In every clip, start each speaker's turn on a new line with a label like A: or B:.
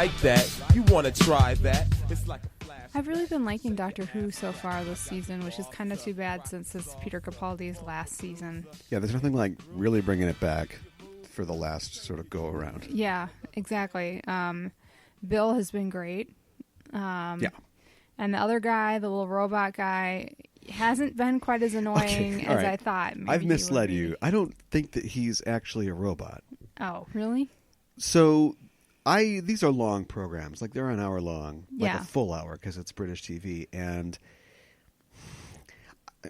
A: like that. You wanna try that? It's like a flash.
B: I've really been liking Doctor Who so far this season, which is kind of too bad since it's Peter Capaldi's last season.
C: Yeah, there's nothing like really bringing it back for the last sort of go around.
B: Yeah, exactly. Bill has been great.
C: Yeah.
B: And the other guy, the little robot guy, hasn't been quite as annoying as I thought. Maybe
C: I've misled you. I don't think that he's actually a robot.
B: Oh, really?
C: So these are long programs. Like, they're an hour long. Like
B: Yeah.
C: a full hour because it's British TV. And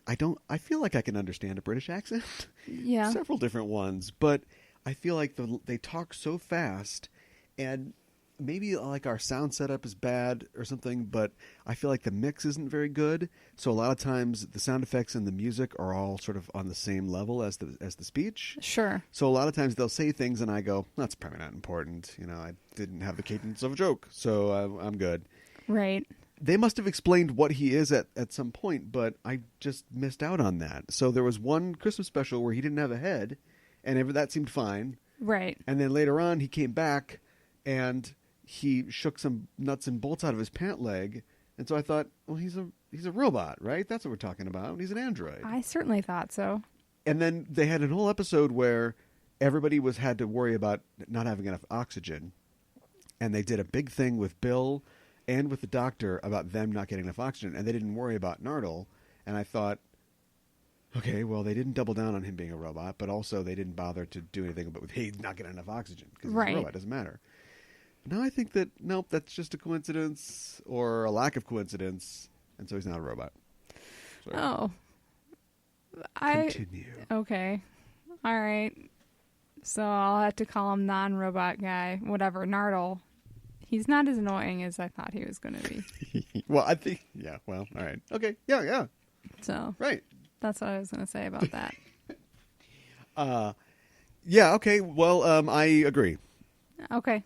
C: I feel like I can understand a British accent.
B: Yeah.
C: Several different ones. But I feel like they talk so fast, and maybe like our sound setup is bad or something, but I feel like the mix isn't very good. So a lot of times the sound effects and the music are all sort of on the same level as the speech.
B: Sure.
C: So a lot of times they'll say things and I go, that's probably not important. I didn't have the cadence of a joke, so I'm good.
B: Right.
C: They must have explained what he is at some point, but I just missed out on that. So there was one Christmas special where he didn't have a head, and that seemed fine.
B: Right.
C: And then later on he came back and he shook some nuts and bolts out of his pant leg. And so I thought, well, he's a robot, right? That's what we're talking about. He's an android.
B: I certainly thought so.
C: And then they had a whole episode where everybody had to worry about not having enough oxygen. And they did a big thing with Bill and with the doctor about them not getting enough oxygen. And they didn't worry about Nardole. And I thought, okay, well, they didn't double down on him being a robot, but also they didn't bother to do anything about he's not getting enough oxygen because he's a robot. It doesn't matter. Now I think that, nope, that's just a coincidence or a lack of coincidence, and so he's not a robot. Sorry.
B: Oh.
C: Continue.
B: Okay. All right. So I'll have to call him non-robot guy, whatever, Nardole. He's not as annoying as I thought he was going to be.
C: Well, I think, yeah, well, all right. Okay, yeah.
B: So.
C: Right.
B: That's what I was going to say about that.
C: Yeah, okay, well, I agree.
B: Okay.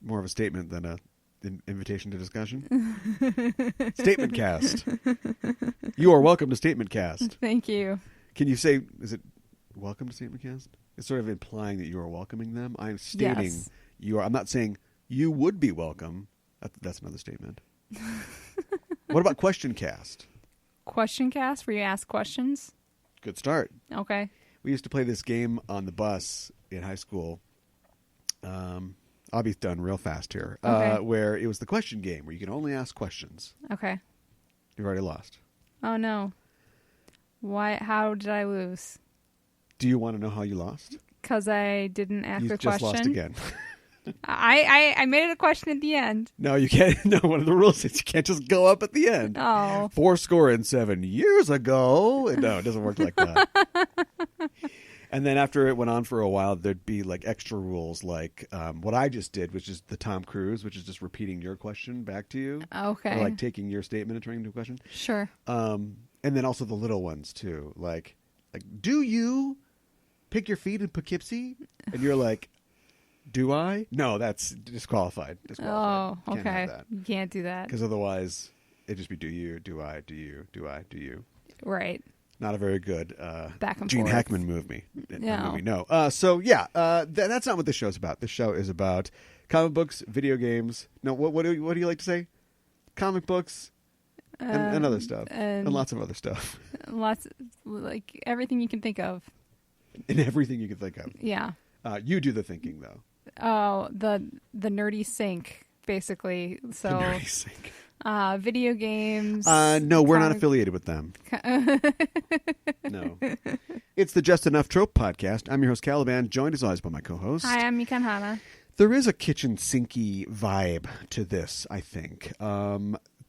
C: More of a statement than an invitation to discussion. Statement Cast. You are welcome to Statement Cast.
B: Thank you.
C: Can you say, is it welcome to Statement Cast? It's sort of implying that you are welcoming them. I'm stating you are. I'm not saying you would be welcome. That's another statement. What about Question Cast?
B: Question cast where you ask questions?
C: Good start.
B: Okay.
C: We used to play this game on the bus in high school. I'll be done real fast here.
B: Okay.
C: Where it was the question game where you can only ask questions.
B: Okay.
C: You've already lost.
B: Oh, no. Why? How did I lose?
C: Do you want to know how you lost?
B: Because I didn't ask
C: You
B: a
C: just
B: question.
C: lost again.
B: I made it a question at the end.
C: No, you can't. No, one of the rules is you can't just go up at the end.
B: Oh.
C: 7 years ago. No, it doesn't work like that. And then after it went on for a while, there'd be like extra rules, like what I just did, which is the Tom Cruise, which is just repeating your question back to you.
B: Okay.
C: Or like taking your statement and turning into a question.
B: Sure.
C: And then also the little ones too, like do you pick your feet in Poughkeepsie? And you're like, do I? No, that's disqualified.
B: Oh,
C: Can't
B: okay.
C: have that.
B: You can't do that.
C: Because otherwise, it'd just be do you, do I, do you, do I, do you.
B: Right.
C: Not a very good
B: back and
C: Gene
B: forth.
C: Hackman movie.
B: No.
C: No. So, yeah, that's not what this show's about. This show is about comic books, video games. No, what do you like to say? Comic books and other stuff. And lots of other stuff.
B: Lots, like everything you can think of.
C: And everything you can think of.
B: Yeah.
C: You do the thinking, though.
B: Oh, the nerdy sink, basically. So
C: The nerdy sink.
B: Video games.
C: No, we're not affiliated with them. No. It's the Just Enough Trope podcast. I'm your host, Caliban, joined as always by my co-host.
B: Hi, I'm Mikan Hana.
C: There is a kitchen sinky vibe to this, I think,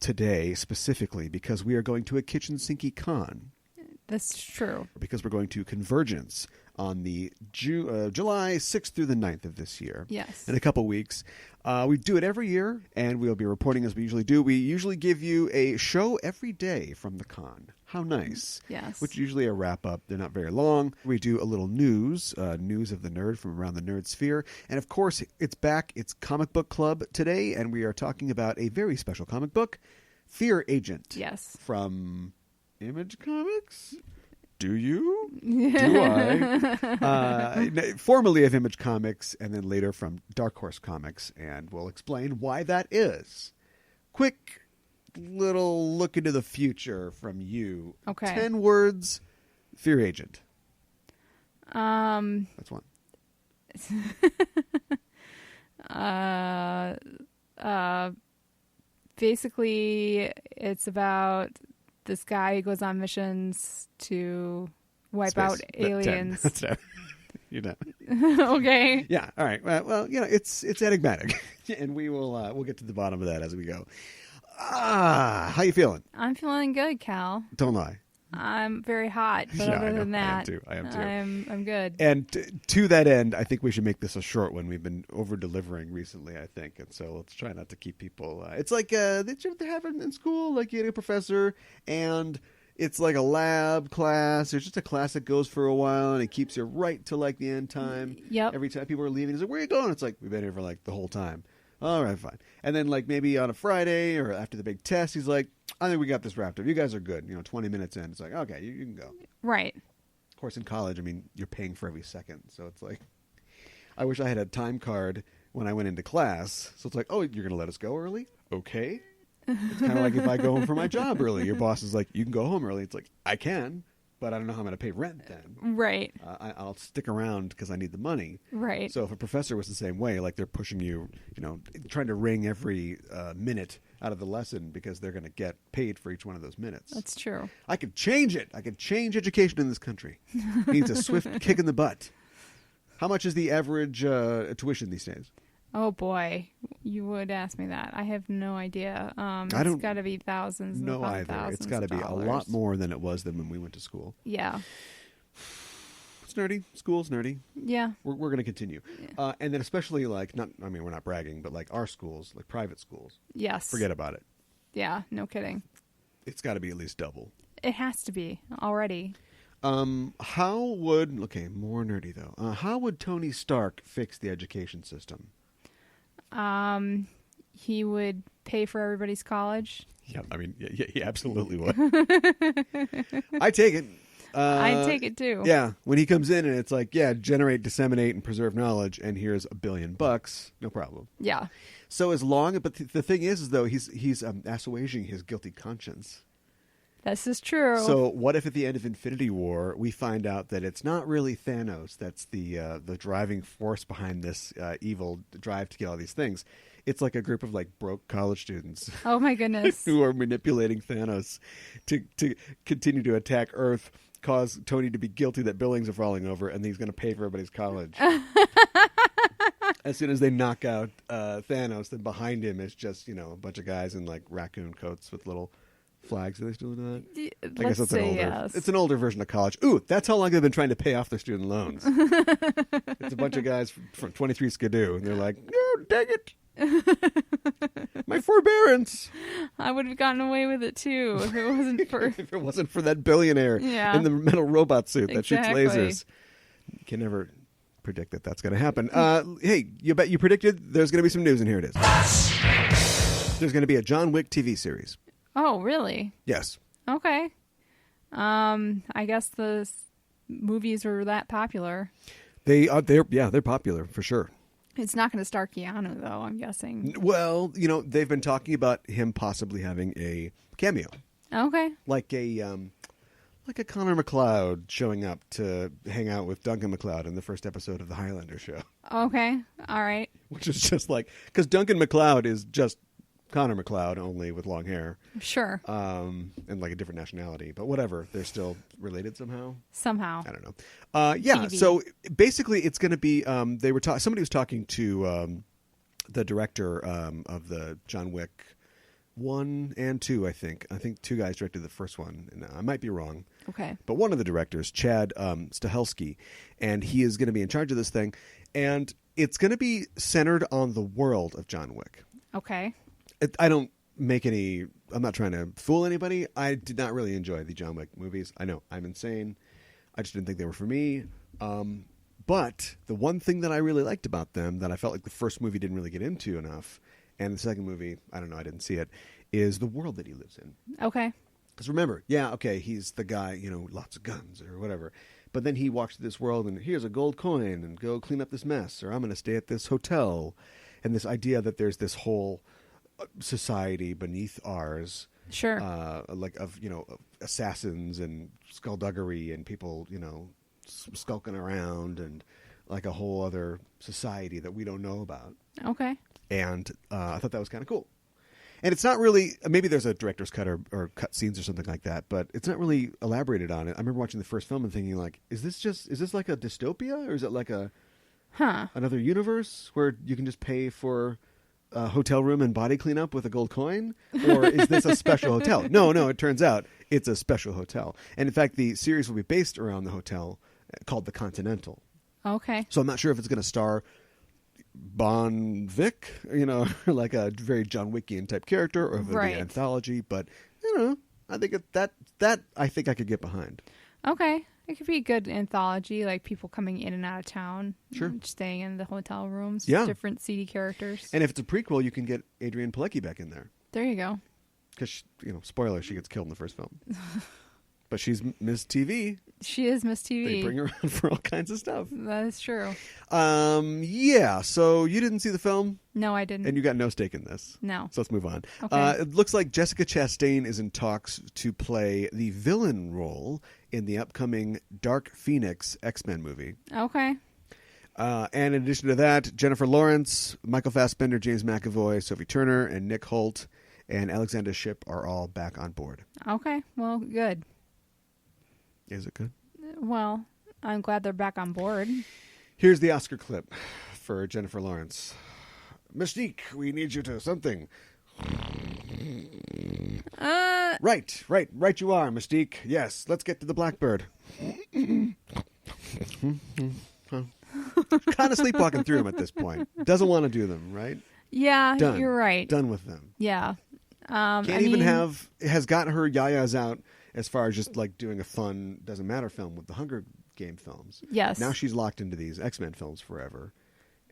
C: today specifically, because we are going to a kitchen sinky con.
B: That's true.
C: Because we're going to Convergence on the July 6th through the 9th of this year.
B: Yes.
C: In a couple weeks. We do it every year, and we'll be reporting as we usually do. We usually give you a show every day from the con. How nice.
B: Yes.
C: Which is usually a wrap-up. They're not very long. We do a little news of the nerd from around the nerd sphere. And, of course, it's back. It's Comic Book Club today, and we are talking about a very special comic book, Fear Agent.
B: Yes.
C: From Image Comics? Do you? Do I? Formerly of Image Comics, and then later from Dark Horse Comics, and we'll explain why that is. Quick little look into the future from you.
B: Okay.
C: 10 words, Fear Agent. That's one.
B: Basically, it's about this guy who goes on missions to wipe
C: Space.
B: out aliens.
C: That's 10. You know.
B: Okay.
C: Yeah. All right. Well, it's enigmatic, and we'll get to the bottom of that as we go. How you feeling?
B: I'm feeling good, Cal.
C: Don't lie.
B: I'm very hot, but
C: Yeah,
B: other
C: I know.
B: than that,
C: I am too.
B: I'm good.
C: And to that end, I think we should make this a short one. We've been over-delivering recently, I think, and so let's try not to keep people... it's like they have in school, like you had a professor, and it's like a lab class. There's just a class that goes for a while, and it keeps you right to like the end time.
B: Yep.
C: Every time people are leaving, he's like, where are you going? It's like, we've been here for like the whole time. All right, fine. And then like maybe on a Friday or after the big test, he's like, I think we got this wrapped up. You guys are good. 20 minutes in. It's like, okay, you can go.
B: Right.
C: Of course, in college, I mean, you're paying for every second. So it's like, I wish I had a time card when I went into class. So it's like, oh, you're going to let us go early? Okay. It's kind of like if I go home for my job early. Your boss is like, you can go home early. It's like, I can, but I don't know how I'm going to pay rent then.
B: Right.
C: I'll stick around because I need the money.
B: Right.
C: So if a professor was the same way, like they're pushing you, trying to wring every minute out of the lesson because they're going to get paid for each one of those minutes.
B: That's true.
C: I could change it. I could change education in this country. It needs a swift kick in the butt. How much is the average tuition these days?
B: Oh boy, you would ask me that. I have no idea. It's got to be thousands.
C: No, either.
B: Thousands
C: it's got to be a lot more than it was than when we went to school.
B: Yeah.
C: It's nerdy. School's nerdy.
B: Yeah.
C: We're going to continue.
B: Yeah.
C: And then especially we're not bragging, but like our schools, like private schools.
B: Yes.
C: Forget about it.
B: Yeah, no kidding.
C: It's got to be at least double.
B: It has to be already.
C: How would... Okay, more nerdy though. How would Tony Stark fix the education system?
B: He would pay for everybody's college.
C: Yeah, I mean, yeah, he absolutely would. I take it.
B: I'd take it too.
C: Yeah, when he comes in and it's like, generate, disseminate, and preserve knowledge, and here's $1 billion, no problem.
B: Yeah.
C: So but the thing is though, he's assuaging his guilty conscience.
B: This is true.
C: So what if at the end of Infinity War we find out that it's not really Thanos that's the driving force behind this evil drive to get all these things? It's like a group of like broke college students.
B: Oh my goodness.
C: Who are manipulating Thanos to continue to attack Earth, cause Tony to be guilty that buildings are falling over, and he's going to pay for everybody's college. As soon as they knock out Thanos, then behind him is just a bunch of guys in like raccoon coats with little flags. Are they still doing that? I guess that's
B: yes.
C: It's an older version of college. Ooh, that's how long they've been trying to pay off their student loans. It's a bunch of guys from 23 Skidoo, and they're like, "No, dang it, my forbearance."
B: I would have gotten away with it too if it wasn't for
C: if it wasn't for that billionaire in the metal robot suit that shoots lasers. You can never predict that that's going to happen. Hey, you bet you predicted there's going to be some news, and here it is. There's going to be a John Wick TV series.
B: Oh, really?
C: Yes.
B: Okay. I guess the movies were that popular.
C: They're popular for sure.
B: It's not going to star Keanu, though, I'm guessing.
C: Well, they've been talking about him possibly having a cameo.
B: Okay.
C: Like a Connor McLeod showing up to hang out with Duncan McLeod in the first episode of the Highlander show.
B: Okay. All right.
C: Which is just like... Because Duncan McLeod is just Connor McLeod, only with long hair.
B: Sure.
C: And like a different nationality. But whatever. They're still related somehow.
B: Somehow.
C: I don't know. Yeah,
B: TV.
C: So basically it's going to be... somebody was talking to the director of the John Wick 1 and 2, I think. I think 2 guys directed the first one. And I might be wrong.
B: Okay.
C: But one of the directors, Chad Stahelski, and he is going to be in charge of this thing. And it's going to be centered on the world of John Wick.
B: Okay.
C: I don't make any... I'm not trying to fool anybody. I did not really enjoy the John Wick movies. I know, I'm insane. I just didn't think they were for me. But the one thing that I really liked about them, that I felt like the first movie didn't really get into enough, and the second movie, I don't know, I didn't see it, is the world that he lives in.
B: Okay.
C: Because remember, yeah, okay, he's the guy, lots of guns or whatever. But then he walks to this world and here's a gold coin and go clean up this mess, or I'm going to stay at this hotel. And this idea that there's this whole society beneath ours.
B: Sure.
C: Of assassins and skullduggery and people, skulking around and like a whole other society that we don't know about.
B: Okay.
C: And I thought that was kind of cool. And it's not really, maybe there's a director's cut or cut scenes or something like that, but it's not really elaborated on it. I remember watching the first film and thinking like, is this like a dystopia, or is it like another universe where you can just pay for a hotel room and body cleanup with a gold coin? Or is this a special hotel? No, it turns out it's a special hotel. And in fact, the series will be based around the hotel called the Continental.
B: Okay.
C: So I'm not sure if it's going to star Bon Vic, like a very John Wickian type character, or if it'll be an anthology. But I think that I think I could get behind.
B: Okay, it could be a good anthology, like people coming in and out of town,
C: sure,
B: staying in the hotel rooms, different seedy characters.
C: And if it's a prequel, you can get Adrienne Palicki back in there.
B: There you go.
C: Because spoiler, she gets killed in the first film. But she's Miss TV.
B: She is Miss TV.
C: They bring her around for all kinds of stuff.
B: That is true.
C: Yeah. So you didn't see the film?
B: No, I didn't.
C: And you got no stake in this?
B: No.
C: So let's move on.
B: Okay.
C: It looks like Jessica Chastain is in talks to play the villain role in the upcoming Dark Phoenix X-Men movie.
B: Okay.
C: And in addition to that, Jennifer Lawrence, Michael Fassbender, James McAvoy, Sophie Turner, and Nick Holt, and Alexander Shipp are all back on board.
B: Okay. Well, good.
C: Is it good?
B: Well, I'm glad they're back on board.
C: Here's the Oscar clip for Jennifer Lawrence. Mystique, we need you to something. Right you are, Mystique. Yes, let's get to the Blackbird. Kind of sleepwalking through them at this point. Doesn't want to do them, right?
B: Yeah,
C: Done.
B: You're right.
C: Done with them.
B: Yeah.
C: Has gotten her yayas out as far as just like doing a fun Doesn't Matter film with the Hunger Game films.
B: Yes.
C: Now she's locked into these X-Men films forever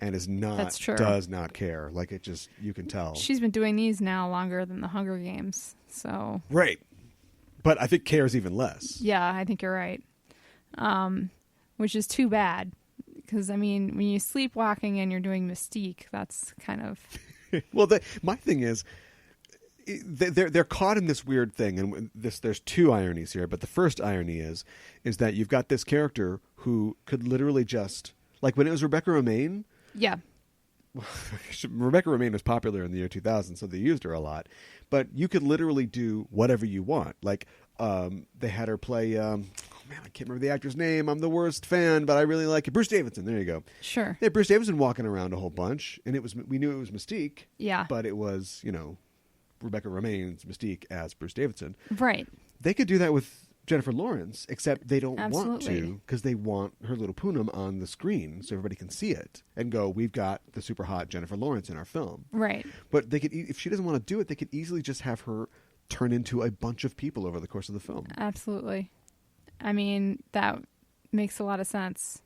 C: and does not care. Like it just, you can tell.
B: She's been doing these now longer than the Hunger Games. So.
C: Right. But I think cares even less.
B: Yeah, I think you're right. Which is too bad. Because, when you're sleepwalking and you're doing Mystique, that's kind of...
C: Well, my thing is, they're caught in this weird thing, and there's two ironies here. But the first irony is that you've got this character who could literally just, like when it was Rebecca Romijn.
B: Yeah.
C: Rebecca Romijn was popular in the year 2000, so they used her a lot. But you could literally do whatever you want. Like they had her play. I can't remember the actor's name. I'm the worst fan, but I really like it. Bruce Davidson. There you go.
B: Sure.
C: They had Bruce Davidson walking around a whole bunch, and we knew it was Mystique.
B: Yeah.
C: But it was Rebecca Romijn's Mystique as Bruce Davidson.
B: Right.
C: They could do that with Jennifer Lawrence, except they don't want
B: Absolutely.
C: to because they want her little Poonam on the screen so everybody can see it and go, we've got the super hot Jennifer Lawrence in our film.
B: Right.
C: But they could, if she doesn't want to do it, they could easily just have her turn into a bunch of people over the course of the film.
B: Absolutely. That makes a lot of sense.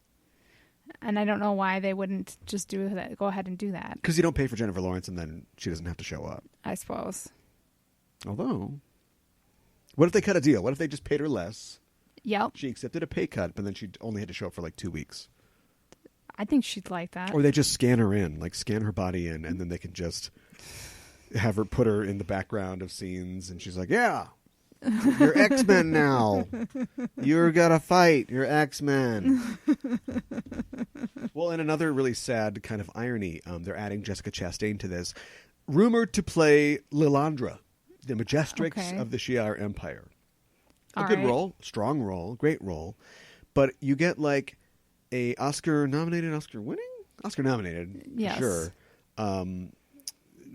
B: And I don't know why they wouldn't just do that. Go ahead and do that.
C: Because you don't pay for Jennifer Lawrence and then she doesn't have to show up.
B: I suppose.
C: Although, what if they cut a deal? What if they just paid her less?
B: Yep.
C: She accepted a pay cut, but then she only had to show up for like 2 weeks.
B: I think she'd like that.
C: Or they just scan her in, like scan her body in, and then they can just have her put her in the background of scenes, and she's like, yeah, you're X-Men now. You're gonna fight. You're X-Men. Well, and another really sad kind of irony, they're adding Jessica Chastain to this. Rumored to play Lilandra, the Majestrix of the Shi'ar Empire. A good role, strong role, great role. But you get like a Oscar-nominated, Oscar-nominated,
B: yes.
C: Sure.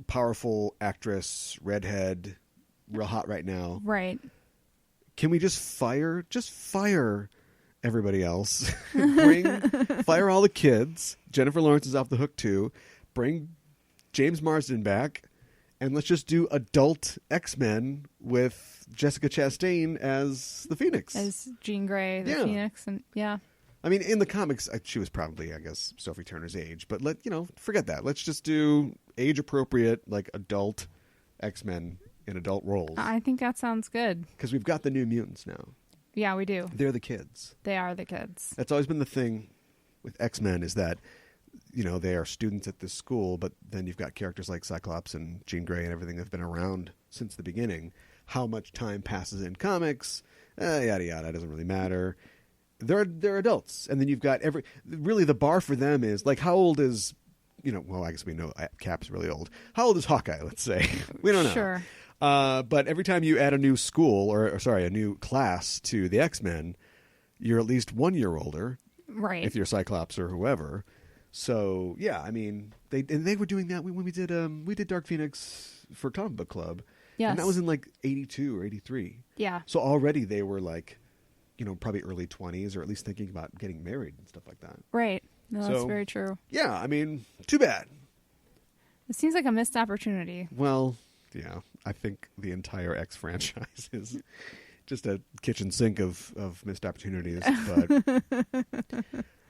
C: Powerful actress, redhead, real hot right now.
B: Right.
C: Can we just fire everybody else? Fire all the kids. Jennifer Lawrence is off the hook too. Bring James Marsden back, and let's just do adult X-Men with Jessica Chastain as the Phoenix.
B: As Jean Grey, the Phoenix, and yeah.
C: In the comics, she was probably, I guess, Sophie Turner's age, but forget that. Let's just do age-appropriate, like adult X-Men in adult roles.
B: I think that sounds good.
C: Because we've got the New Mutants now.
B: Yeah, we do.
C: They're the kids.
B: They are the kids.
C: That's always been the thing with X-Men is that, they are students at this school, but then you've got characters like Cyclops and Jean Grey and everything that have been around since the beginning. How much time passes in comics, yada, yada, it doesn't really matter. They're adults. And then you've got really the bar for them is, like, how old is, well, I guess we know Cap's really old. How old is Hawkeye, let's say? We don't know.
B: Sure.
C: But every time you add a new school, a new class to the X-Men, you're at least 1 year older.
B: Right.
C: If you're Cyclops or whoever. So, yeah, I mean, they were doing that when we did Dark Phoenix for Comic Book Club.
B: Yes.
C: And that was in, like, 82 or 83.
B: Yeah.
C: So already they were, like, probably early 20s or at least thinking about getting married and stuff like that.
B: Right. No, that's very true.
C: Yeah, I mean, too bad.
B: It seems like a missed opportunity.
C: Well, yeah, I think the entire X franchise is just a kitchen sink of missed opportunities. But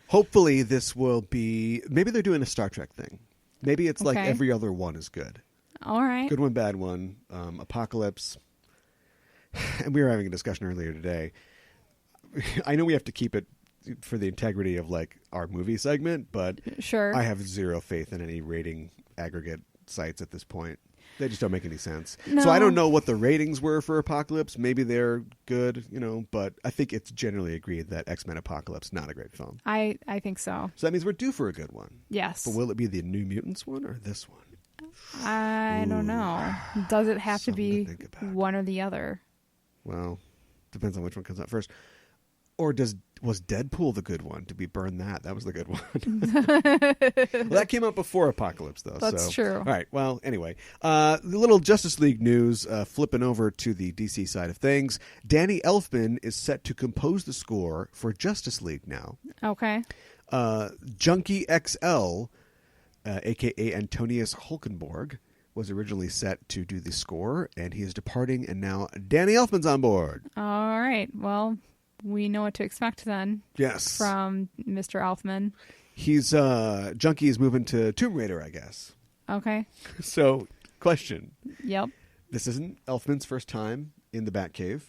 C: hopefully this will be... Maybe they're doing a Star Trek thing. Maybe it's like every other one is good.
B: All right.
C: Good one, bad one. Apocalypse. And we were having a discussion earlier today. I know we have to keep it for the integrity of, like, our movie segment, but
B: sure.
C: I have zero faith in any rating aggregate sites at this point. They just don't make any sense.
B: No.
C: So I don't know what the ratings were for Apocalypse. Maybe they're good, but I think it's generally agreed that X-Men Apocalypse, not a great film.
B: I think so.
C: So that means we're due for a good one.
B: Yes.
C: But will it be the New Mutants one or this one?
B: I don't know. Does it have to be one or the other?
C: Well, depends on which one comes out first. Or was Deadpool the good one? Did we burn that? That was the good one. Well, that came out before Apocalypse, though.
B: That's true.
C: All right. Well, anyway, the little Justice League news, flipping over to the DC side of things. Danny Elfman is set to compose the score for Justice League now.
B: Okay.
C: Junkie XL, a.k.a. Antonius Hulkenborg, was originally set to do the score, and he is departing, and now Danny Elfman's on board.
B: All right. Well... We know what to expect then.
C: Yes.
B: From Mr. Elfman.
C: He's Junkie is moving to Tomb Raider, I guess.
B: Okay.
C: So, question.
B: Yep.
C: This isn't Elfman's first time in the Batcave,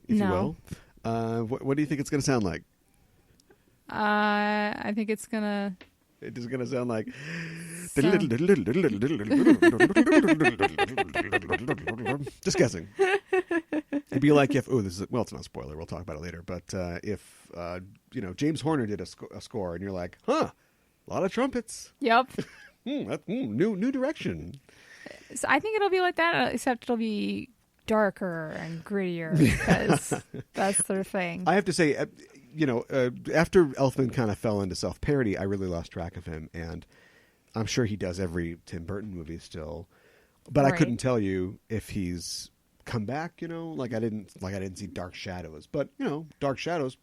C: if you will. What do you think it's going to sound like?
B: I think it's going to...
C: It is going to sound like... Just guessing. It'd be like if... it's not a spoiler. We'll talk about it later. But if, James Horner did a score and you're like, a lot of trumpets.
B: Yep.
C: New direction.
B: So I think it'll be like that, except it'll be darker and grittier because that's their thing.
C: I have to say... after Elfman kind of fell into self-parody, I really lost track of him, and I'm sure he does every Tim Burton movie still, but I couldn't tell you if he's come back. Like I didn't see Dark Shadows, but Dark Shadows,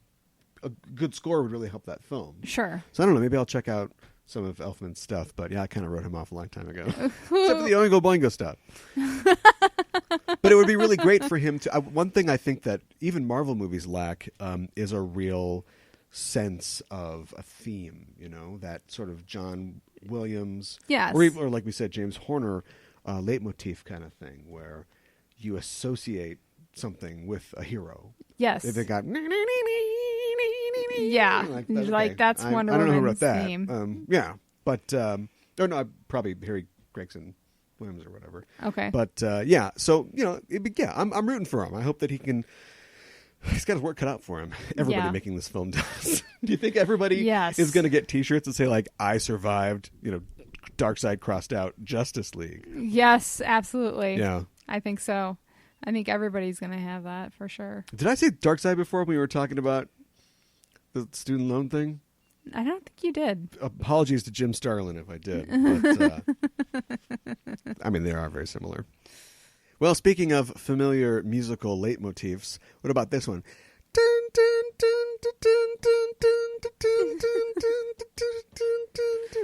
C: a good score would really help that film.
B: Sure.
C: So I don't know. Maybe I'll check out some of Elfman's stuff, but yeah, I kind of wrote him off a long time ago, except for the Oingo Boingo stuff. But it would be really great for him to... one thing I think that even Marvel movies lack is a real sense of a theme, that sort of John Williams...
B: Yes.
C: Or like we said, James Horner leitmotif kind of thing, where you associate something with a hero.
B: Yes.
C: If it got...
B: Yeah.
C: Like
B: that's Wonder
C: I don't know who wrote
B: Woman's
C: that.
B: theme.
C: Yeah. But... probably Harry Gregson Williams or whatever.
B: Okay.
C: But yeah, so I'm rooting for him. I hope that he can. He's got his work cut out for him. Everybody making this film does. Do you think everybody is going to get T-shirts that say like "I survived"? Dark Side crossed out Justice League.
B: Yes, absolutely.
C: Yeah,
B: I think so. I think everybody's going to have that for sure.
C: Did I say Dark Side before when we were talking about the student loan thing?
B: I don't think you did.
C: Apologies to Jim Starlin if I did. But, I mean, they are very similar. Well, speaking of familiar musical leitmotifs, what about this one?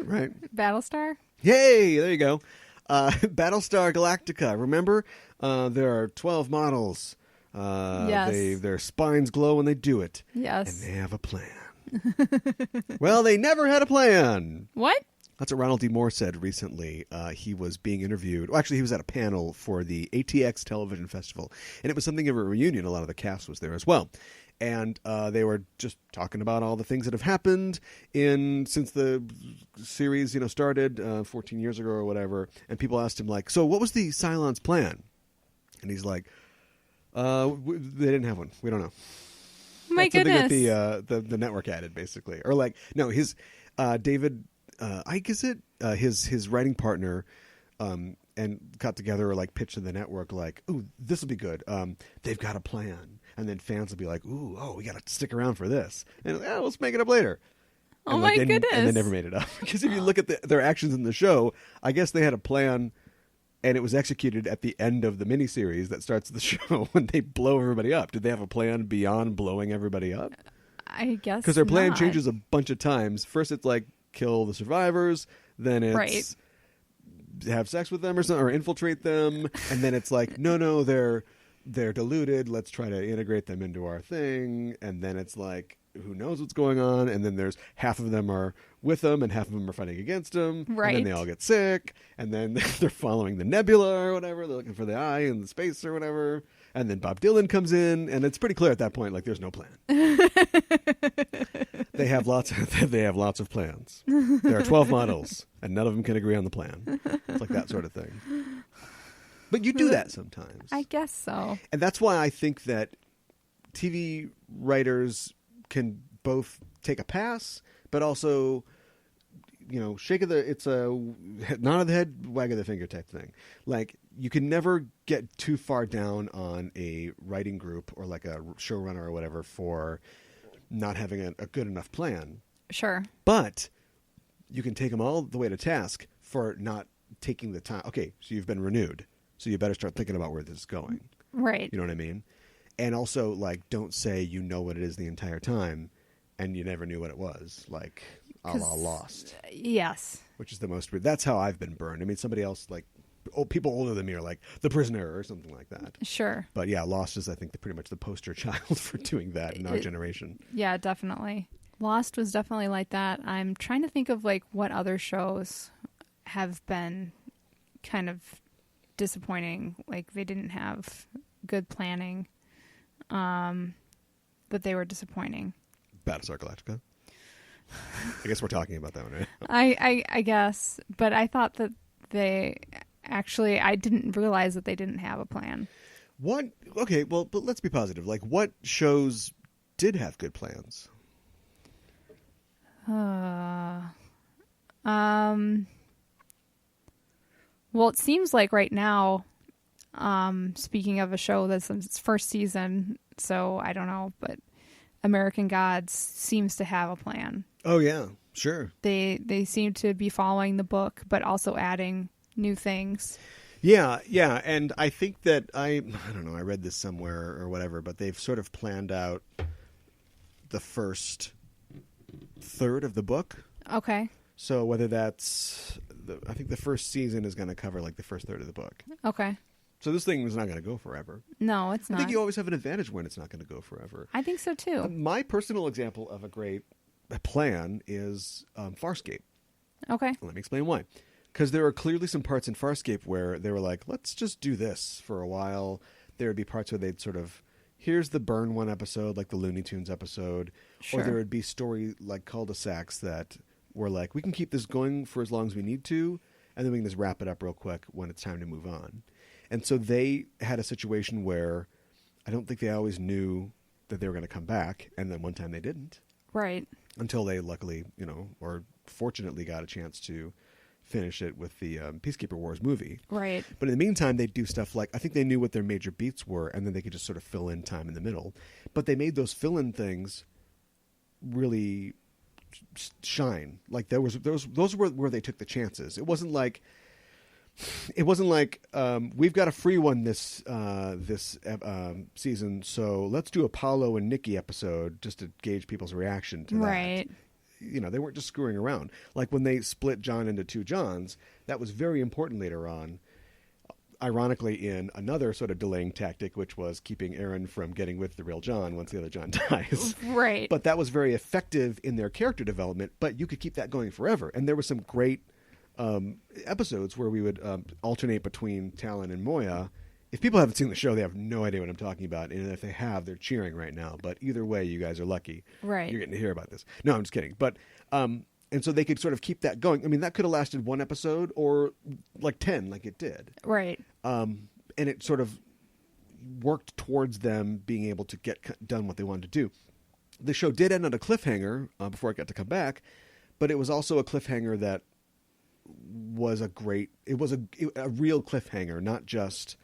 C: Right.
B: Battlestar?
C: Yay! There you go. Battlestar Galactica. Remember? There are 12 models.
B: Yes.
C: Their spines glow when they do it.
B: Yes.
C: And they have a plan. Well, they never had a plan.
B: What?
C: That's what Ronald D. Moore said recently. He was being interviewed. Well, actually, he was at a panel for the ATX Television Festival, and it was something of a reunion. A lot of the cast was there as well. And they were just talking about all the things that have happened since the series, started 14 years ago or whatever. And people asked him, like, so what was the Cylon's plan? And he's like, they didn't have one. We don't know.
B: My
C: That's something
B: goodness.
C: that the network added, basically. Or like, no, his David, Icke, is it? His writing partner and got together or like pitched to the network like, ooh, this will be good. They've got a plan. And then fans will be like, we got to stick around for this. And let's make it up later.
B: Oh, my goodness.
C: And they never made it up. Because if you look at their actions in the show, I guess they had a plan and it was executed at the end of the miniseries that starts the show when they blow everybody up. Did they have a plan beyond blowing everybody up?
B: I guess
C: Because their plan
B: not.
C: changes a bunch of times. First it's like kill the survivors. Then it's
B: Right.
C: have sex with them or something, or infiltrate them. And then it's like, no, they're deluded. Let's try to integrate them into our thing. And then it's like, who knows what's going on? And then there's half of them are with them and half of them are fighting against them.
B: Right.
C: And then they all get sick. And then they're following the nebula or whatever. They're looking for the eye in the space or whatever. And then Bob Dylan comes in, and it's pretty clear at that point, like, there's no plan. They have lots of plans. There are 12 models, and none of them can agree on the plan. It's like that sort of thing. But you do that sometimes.
B: I guess so.
C: And that's why I think that TV writers can both take a pass, but also, it's a nod of the head, wag of the finger type thing. Like, you can never get too far down on a writing group or like a showrunner or whatever for not having a good enough plan.
B: Sure.
C: But you can take them all the way to task for not taking the time. Okay, so you've been renewed, so you better start thinking about where this is going.
B: Right.
C: You know what I mean? And also, like, don't say you know what it is the entire time and you never knew what it was, like a la Lost.
B: Yes.
C: Which is the most... That's how I've been burned. I mean, somebody else, like, people older than me are like, The Prisoner or something like that.
B: Sure.
C: But yeah, Lost is, I think, pretty much the poster child for doing that in our generation.
B: Yeah, definitely. Lost was definitely like that. I'm trying to think of, like, what other shows have been kind of disappointing. Like, they didn't have good planning. But they were disappointing.
C: Battlestar Galactica. I guess we're talking about that one, right?
B: I guess, but I thought that I didn't realize that they didn't have a plan.
C: What? Okay, well, but let's be positive. Like, what shows did have good plans?
B: Well, it seems like right now, speaking of a show that's in its first season, so I don't know, but American Gods seems to have a plan.
C: Oh, yeah, sure.
B: They seem to be following the book, but also adding new things.
C: Yeah, and I think that I don't know, I read this somewhere or whatever, but they've sort of planned out the first third of the book.
B: Okay.
C: So whether that's, I think the first season is going to cover like the first third of the book.
B: Okay.
C: So this thing is not going to go forever.
B: No, it's not.
C: I think you always have an advantage when it's not going to go forever.
B: I think so too.
C: My personal example of a great plan is Farscape.
B: Okay.
C: Let me explain why. Because there are clearly some parts in Farscape where they were like, let's just do this for a while. There would be parts where they'd sort of, here's the burn one episode, like the Looney Tunes episode.
B: Sure.
C: Or there would be story like cul-de-sacs that were like, we can keep this going for as long as we need to, and then we can just wrap it up real quick when it's time to move on. And so they had a situation where I don't think they always knew that they were going to come back, and then one time they didn't.
B: Right.
C: Until they luckily, or fortunately got a chance to finish it with the Peacekeeper Wars movie.
B: Right.
C: But in the meantime, they'd do stuff like, I think they knew what their major beats were, and then they could just sort of fill in time in the middle. But they made those fill-in things really shine. Like those were where they took the chances. It wasn't like we've got a free one this season, so let's do Apollo and Nikki episode just to gauge people's reaction to that.
B: Right.
C: They weren't just screwing around. Like when they split John into two Johns, that was very important later on. ironically in another sort of delaying tactic, which was keeping Aaron from getting with the real John once the other John dies.
B: Right.
C: But that was very effective in their character development, but you could keep that going forever. And there were some great episodes where we would alternate between Talon and Moya. If people haven't seen the show, they have no idea what I'm talking about. And if they have, they're cheering right now. But either way, you guys are lucky.
B: Right.
C: You're getting to hear about this. No, I'm just kidding. But and so they could sort of keep that going. I mean, that could have lasted one episode or like 10, like it did.
B: Right.
C: And it sort of worked towards them being able to get done what they wanted to do. The show did end on a cliffhanger before it got to come back, but it was also a cliffhanger that was a real cliffhanger, not just,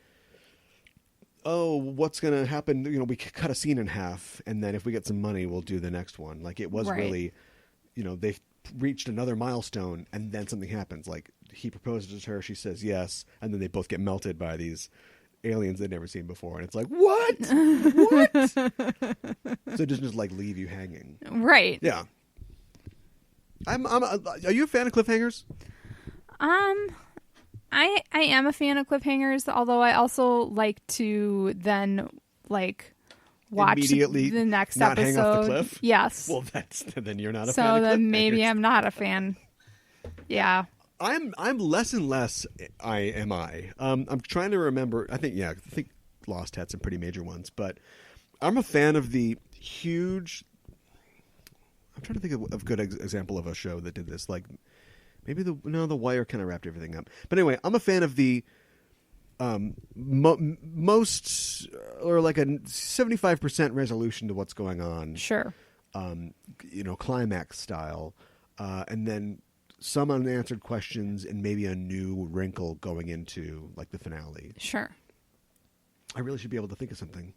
C: oh, what's going to happen? You know, we cut a scene in half, and then if we get some money, we'll do the next one. Like, it was really, you know, they've reached another milestone, and then something happens. Like, he proposes to her, she says yes, and then they both get melted by these aliens they'd never seen before, and it's like, what? What? So it doesn't just like leave you hanging.
B: Right.
C: Yeah. Are you a fan of cliffhangers?
B: I am a fan of cliffhangers, although I also like to then like watch
C: immediately
B: the next
C: not
B: episode.
C: hang off the cliff?
B: Yes.
C: Well, then you're not a
B: so
C: fan of cliffhangers.
B: then maybe I'm not a fan. Yeah.
C: I'm less and less. I'm trying to remember. I think Lost had some pretty major ones, but I'm a fan of the huge. I'm trying to think of a good example of a show that did this. Like maybe the Wire kind of wrapped everything up. But anyway, I'm a fan of the most or like a 75% resolution to what's going on.
B: Sure.
C: Climax style, and then some unanswered questions and maybe a new wrinkle going into like the finale.
B: Sure.
C: I really should be able to think of something,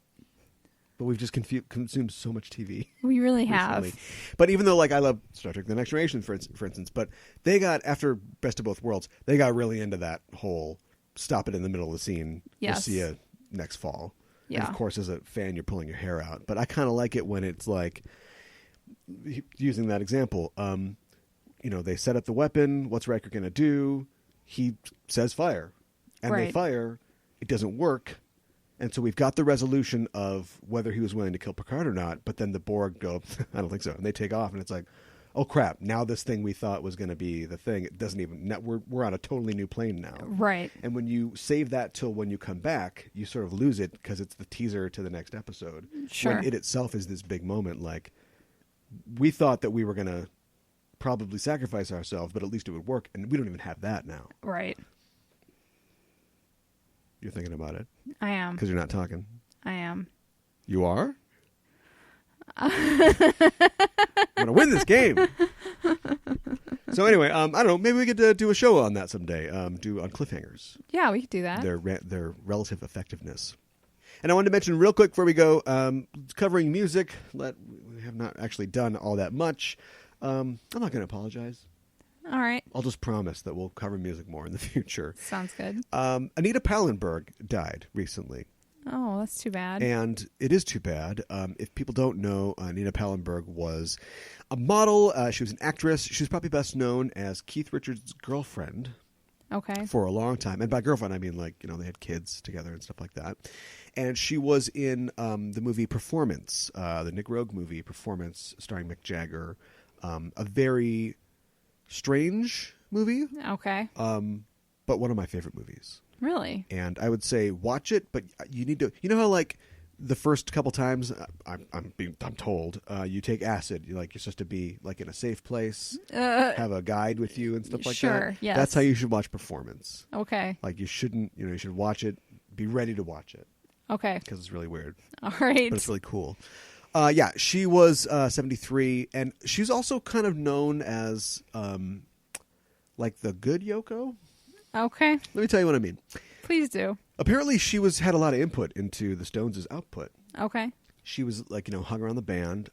C: but we've just consumed so much TV.
B: We really
C: recently.
B: have.
C: But even though like I love Star Trek: The Next Generation, for instance, but they got, after Best of Both Worlds, they got really into that whole stop it in the middle of the scene.
B: Yes.
C: We'll see you next fall.
B: Yeah.
C: And of course, as a fan, you're pulling your hair out. But I kind of like it when it's like, using that example, they set up the weapon. What's Riker going to do? He says fire. And they fire. It doesn't work. And so we've got the resolution of whether he was willing to kill Picard or not. But then the Borg go, I don't think so. And they take off. And it's like, oh, crap. Now this thing we thought was going to be the thing, it doesn't even, we're on a totally new plane now.
B: Right.
C: And when you save that till when you come back, you sort of lose it because it's the teaser to the next episode.
B: Sure.
C: When it itself is this big moment. Like, we thought that we were going to probably sacrifice ourselves, but at least it would work. And we don't even have that now.
B: Right.
C: You're thinking about it.
B: I am.
C: Because you're not talking.
B: I am.
C: You are? I'm going to win this game. So anyway, I don't know. Maybe we could do a show on that someday. Do on cliffhangers.
B: Yeah, we could do that.
C: Their relative effectiveness. And I wanted to mention real quick before we go, covering music. We have not actually done all that much. I'm not going to apologize.
B: All right.
C: I'll just promise that we'll cover music more in the future.
B: Sounds good.
C: Anita Pallenberg died recently.
B: Oh, that's too bad.
C: And it is too bad. If people don't know, Anita Pallenberg was a model. She was an actress. She was probably best known as Keith Richards' girlfriend.
B: Okay.
C: For a long time. And by girlfriend, I mean, like, they had kids together and stuff like that. And she was in the movie Performance, the Nick Rogue movie Performance, starring Mick Jagger. A very strange movie.
B: Okay.
C: But one of my favorite movies.
B: Really?
C: And I would say watch it, but you need to. You know how like the first couple times I'm told you take acid. You're supposed to be like in a safe place, have a guide with you and stuff like that.
B: Sure. Yes.
C: That's how you should watch Performance.
B: Okay.
C: Like you shouldn't. You should watch it. Be ready to watch it.
B: Okay.
C: Because it's really weird.
B: All right.
C: But it's really cool. Yeah, she was 73, and she's also kind of known as like the good Yoko.
B: Okay.
C: Let me tell you what I mean.
B: Please do.
C: Apparently, she had a lot of input into the Stones' output.
B: Okay.
C: She was hung around the band.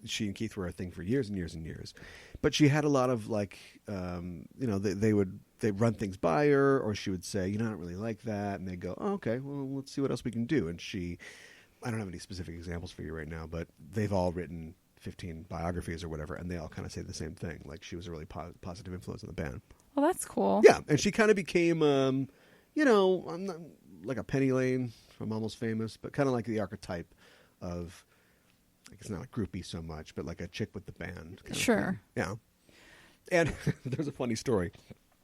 C: She and Keith were a thing for years and years and years. But she had a lot of they'd run things by her, or she would say, I don't really like that, and they'd go, oh, okay, well, let's see what else we can do. And I don't have any specific examples for you right now, but they've all written 15 biographies or whatever, and they all kind of say the same thing. Like she was a really positive influence on the band.
B: Well, that's cool.
C: Yeah, and she kind of became I'm not, like a Penny Lane from Almost Famous, but kind of like the archetype of, like, it's not a groupie so much, but like a chick with the band.
B: Sure.
C: Yeah. And there's a funny story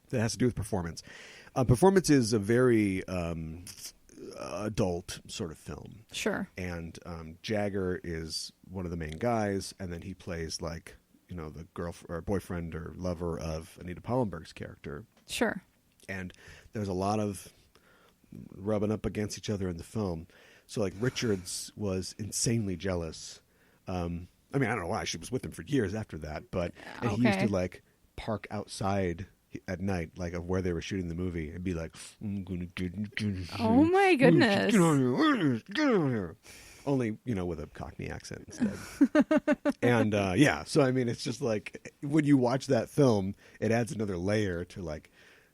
C: that has to do with performance. Performance is a very adult sort of film.
B: Sure.
C: And Jagger is one of the main guys, and then he plays like, the girlfriend or boyfriend or lover of Anita Pallenberg's character.
B: Sure.
C: And there's a lot of rubbing up against each other in the film. So like Richards was insanely jealous. I don't know why. She was with him for years after that, but and he used to like park outside at night, like of where they were shooting the movie, and be like, "I'm gonna get
B: oh my goodness,
C: get on here." Only with a Cockney accent instead. And so I mean, it's just like when you watch that film, it adds another layer to like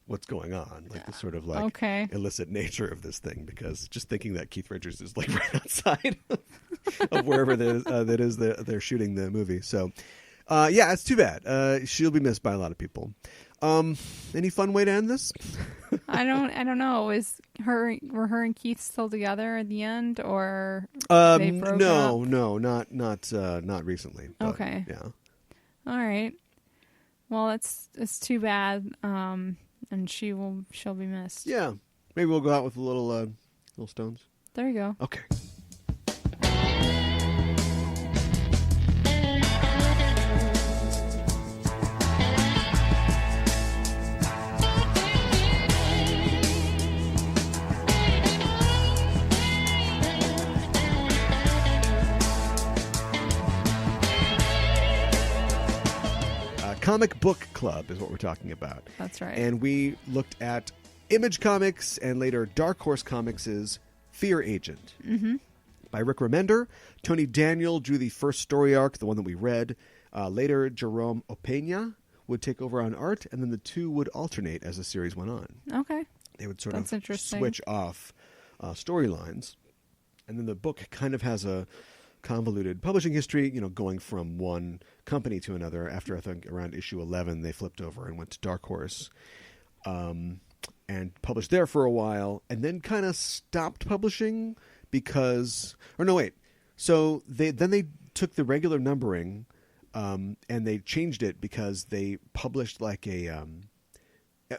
C: what's going on, like the sort of like illicit nature of this thing, because just thinking that Keith Richards is like right outside of wherever that is they're shooting the movie. So it's too bad. She'll be missed by a lot of people. Any fun way to end this?
B: I don't know. Were her and Keith still together at the end, or they broke up?
C: No, not recently. But,
B: okay.
C: Yeah.
B: All right. Well, it's too bad. And she'll be missed.
C: Yeah. Maybe we'll go out with a little Stones.
B: There you go.
C: Okay. Comic Book Club is what we're talking about.
B: That's right.
C: And we looked at Image Comics and later Dark Horse Comics' Fear Agent.
B: Mm-hmm.
C: By Rick Remender. Tony Daniel drew the first story arc, the one that we read. Later, Jerome Opeña would take over on art, and then the two would alternate as the series went on.
B: Okay.
C: They would sort of switch off storylines. And then the book kind of has a convoluted publishing history, going from one company to another. After I think around issue 11, they flipped over and went to Dark Horse, and published there for a while, and then kind of stopped publishing So they took the regular numbering, and they changed it because they published like a.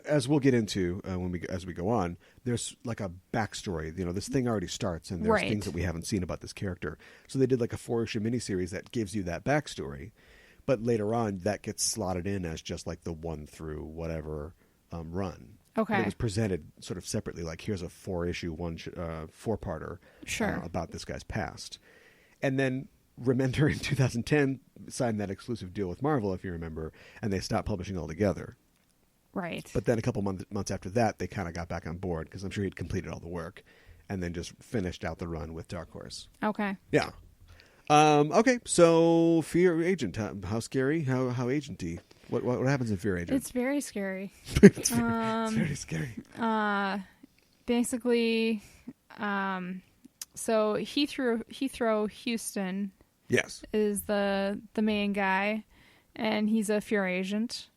C: As we'll get into as we go on, there's like a backstory. This thing already starts, and there's things that we haven't seen about this character. So they did like a 4-issue miniseries that gives you that backstory, but later on that gets slotted in as just like the 1 through whatever run.
B: Okay,
C: and it was presented sort of separately. Like here's a 4-issue 4-parter about this guy's past, and then Remender in 2010 signed that exclusive deal with Marvel, if you remember, and they stopped publishing altogether.
B: Right.
C: But then a couple months after that, they kind of got back on board because I'm sure he'd completed all the work and then just finished out the run with Dark Horse.
B: Okay.
C: Yeah. Okay. So Fear Agent, how scary? How agenty? What happens in Fear Agent?
B: It's very scary.
C: It's very scary.
B: Basically, so Heathrow Houston.
C: Yes.
B: Is the main guy, and he's a Fear Agent.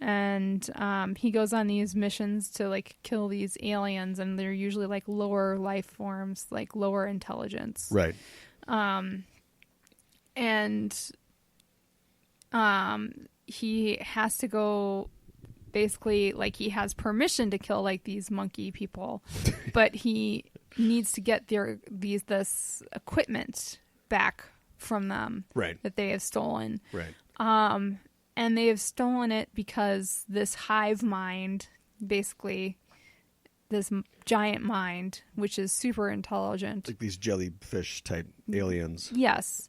B: And he goes on these missions to like kill these aliens, and they're usually like lower life forms, like lower intelligence.
C: Right.
B: He has to go. Basically, like he has permission to kill like these monkey people, but he needs to get this equipment back from them.
C: Right.
B: That they have stolen.
C: Right.
B: And they have stolen it because this hive mind, basically, this giant mind, which is super intelligent.
C: Like these jellyfish type aliens.
B: Yes.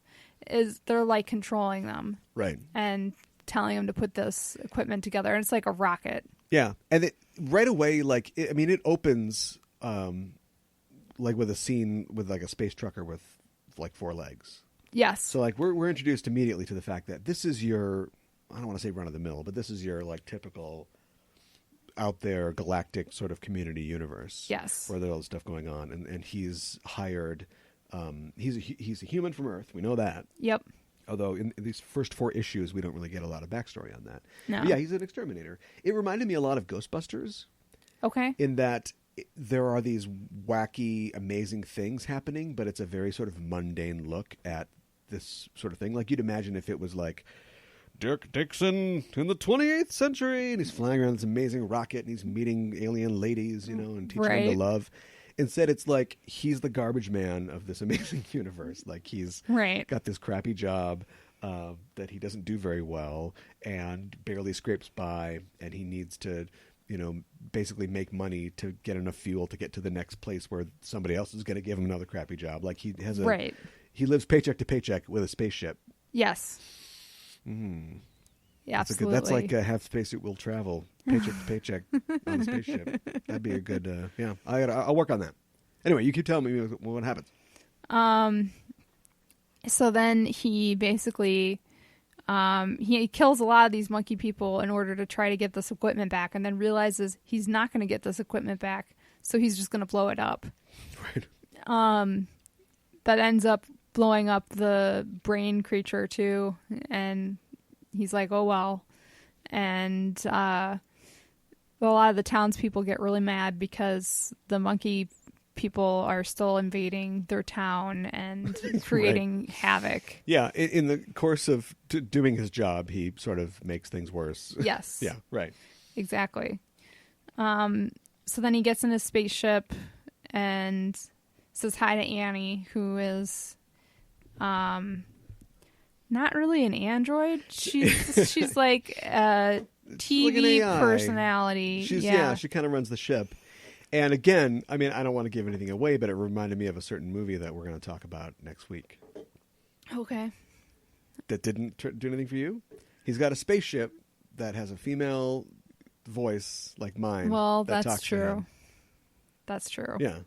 B: They're like controlling them.
C: Right.
B: And telling them to put this equipment together. And it's like a rocket.
C: Yeah. And right away, it opens like with a scene with like a space trucker with like 4 legs.
B: Yes.
C: So like we're introduced immediately to the fact that this is your, I don't want to say run of the mill, but this is your like typical out there galactic sort of community universe.
B: Yes.
C: Where there's all this stuff going on, and he's hired. He's a human from Earth. We know that.
B: Yep.
C: Although in these first 4 issues, we don't really get a lot of backstory on that.
B: No.
C: But yeah, he's an exterminator. It reminded me a lot of Ghostbusters.
B: Okay.
C: In that there are these wacky, amazing things happening, but it's a very sort of mundane look at this sort of thing. Like you'd imagine if it was like Dirk Dixon in the 28th century, and he's flying around this amazing rocket, and he's meeting alien ladies, and teaching them to love. Instead, it's like he's the garbage man of this amazing universe. Like he's got this crappy job that he doesn't do very well and barely scrapes by, and he needs to, basically make money to get enough fuel to get to the next place where somebody else is going to give him another crappy job. Like he has he lives paycheck to paycheck with a spaceship.
B: Yes.
C: Mm.
B: Yeah, absolutely.
C: That's like half spacesuit will travel paycheck to paycheck on a spaceship. That'd be a good. I'll work on that. Anyway, you keep telling me what happens.
B: So then he basically he kills a lot of these monkey people in order to try to get this equipment back, and then realizes he's not going to get this equipment back, so he's just going to blow it up.
C: Right.
B: That ends up blowing up the brain creature too, and he's like, oh well. And a lot of the townspeople get really mad because the monkey people are still invading their town and creating havoc.
C: Yeah, in the course of doing his job, he sort of makes things worse.
B: Yes.
C: Yeah, right.
B: Exactly. So then he gets in his spaceship and says hi to Annie, who is not really an android. She's like a TV
C: like
B: personality.
C: She kind of runs the ship. And again, I mean, I don't want to give anything away, but it reminded me of a certain movie that we're going to talk about next week.
B: Okay.
C: That didn't do anything for you? He's got a spaceship that has a female voice like mine.
B: Well,
C: that
B: that's true. That's true.
C: Yeah.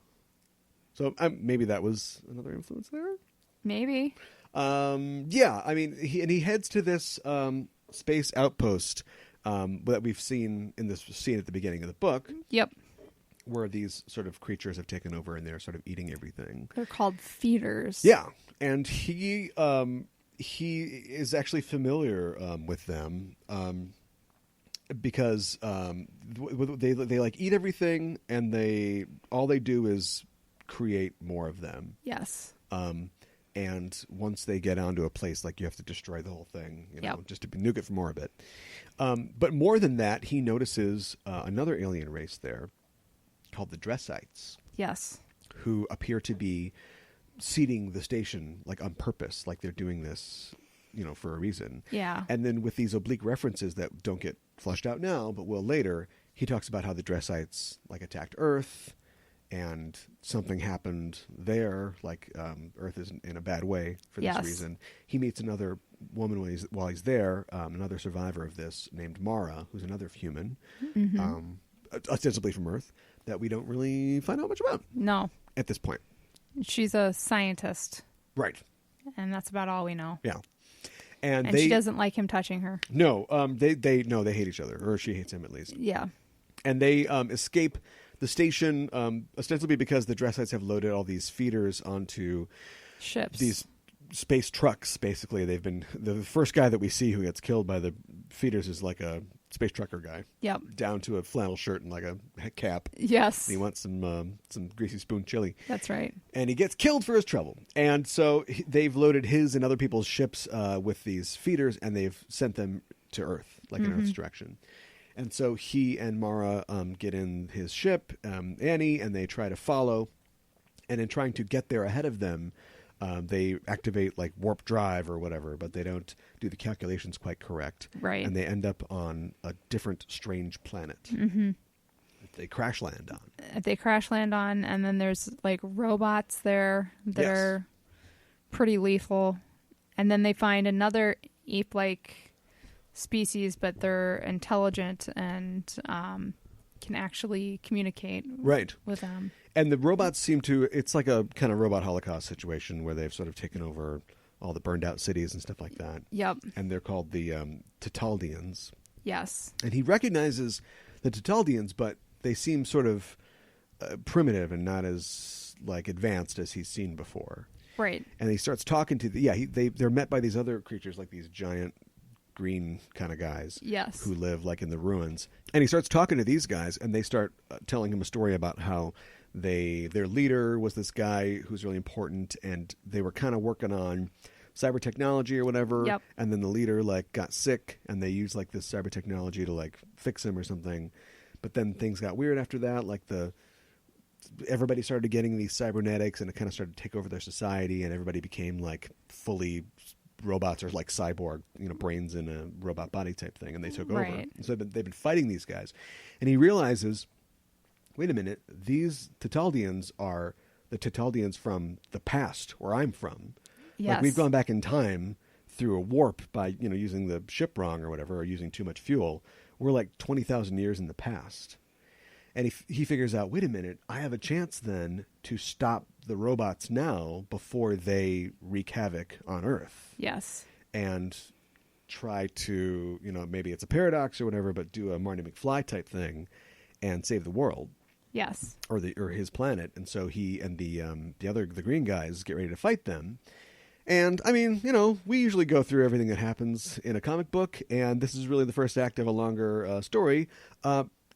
C: So maybe that was another influence there?
B: Maybe.
C: Yeah, I mean, he heads to this space outpost that we've seen in this scene at the beginning of the book.
B: Yep.
C: Where these sort of creatures have taken over and they're sort of eating everything.
B: They're called feeders.
C: Yeah, and he is actually familiar with them because they like eat everything, and all they do is create more of them.
B: Yes.
C: And once they get onto a place, like you have to destroy the whole thing, just to nuke it for more of it. But more than that, he notices another alien race there called the Dressites.
B: Yes.
C: Who appear to be seeding the station like on purpose, like they're doing this, for a reason.
B: Yeah.
C: And then with these oblique references that don't get flushed out now, but will later, he talks about how the Dressites like attacked Earth, and something happened there, like Earth is in a bad way for this reason. He meets another woman while he's there, another survivor of this named Mara, who's another human, ostensibly from Earth, that we don't really find out much about.
B: No.
C: At this point.
B: She's a scientist.
C: Right.
B: And that's about all we know.
C: Yeah.
B: And she doesn't like him touching her.
C: No. They hate each other, or she hates him at least.
B: Yeah.
C: And they escape the station ostensibly because the Dressites have loaded all these feeders onto
B: ships.
C: These space trucks, basically. They've been the first guy that we see who gets killed by the feeders is like a space trucker guy.
B: Yep.
C: Down to a flannel shirt and like a cap.
B: Yes.
C: And he wants some greasy spoon chili.
B: That's right. And
C: he gets killed for his trouble. And so they've loaded his and other people's ships with these feeders, and they've sent them to Earth, like in Earth's direction. And so he and Mara get in his ship, Annie, and they try to follow. And in trying to get there ahead of them, they activate like warp drive or whatever, but they don't do the calculations quite correct.
B: Right.
C: And they end up on a different strange planet. They crash land on.
B: And then there's like robots there that are pretty lethal. And then they find another ape-like species, but they're intelligent and can actually communicate with them.
C: And the robots seem to, it's like a kind of robot holocaust situation where they've sort of taken over all the burned out cities and stuff like that.
B: Yep.
C: And they're called the Titaldians.
B: Yes.
C: And he recognizes the Titaldians, but they seem sort of primitive and not as like advanced as he's seen before.
B: Right.
C: And he starts talking to they're met by these other creatures, like these giant green kind of guys.
B: Yes.
C: Who live like in the ruins. And he starts talking to these guys, and they start telling him a story about how their leader was this guy who's really important, and they were kind of working on cyber technology or whatever.
B: Yep.
C: And then the leader like got sick, and they used like this cyber technology to like fix him or something. But then things got weird after that. Like everybody started getting these cybernetics, and it kind of started to take over their society, and everybody became like fully robots or like cyborg, brains in a robot body type thing, and they took over.
B: Right.
C: So they've been fighting these guys, and he realizes, wait a minute, these Titaldians are the Titaldians from the past where I'm from.
B: Yes.
C: Like we've gone back in time through a warp by using the ship wrong or whatever, or using too much fuel. We're like 20,000 years in the past. And he figures out, wait a minute, I have a chance then to stop the robots now before they wreak havoc on Earth.
B: Yes.
C: And try to, maybe it's a paradox or whatever, but do a Marty McFly type thing and save the world.
B: Yes.
C: Or his planet. And so he and the green guys get ready to fight them. And, I mean, we usually go through everything that happens in a comic book, and this is really the first act of a longer story.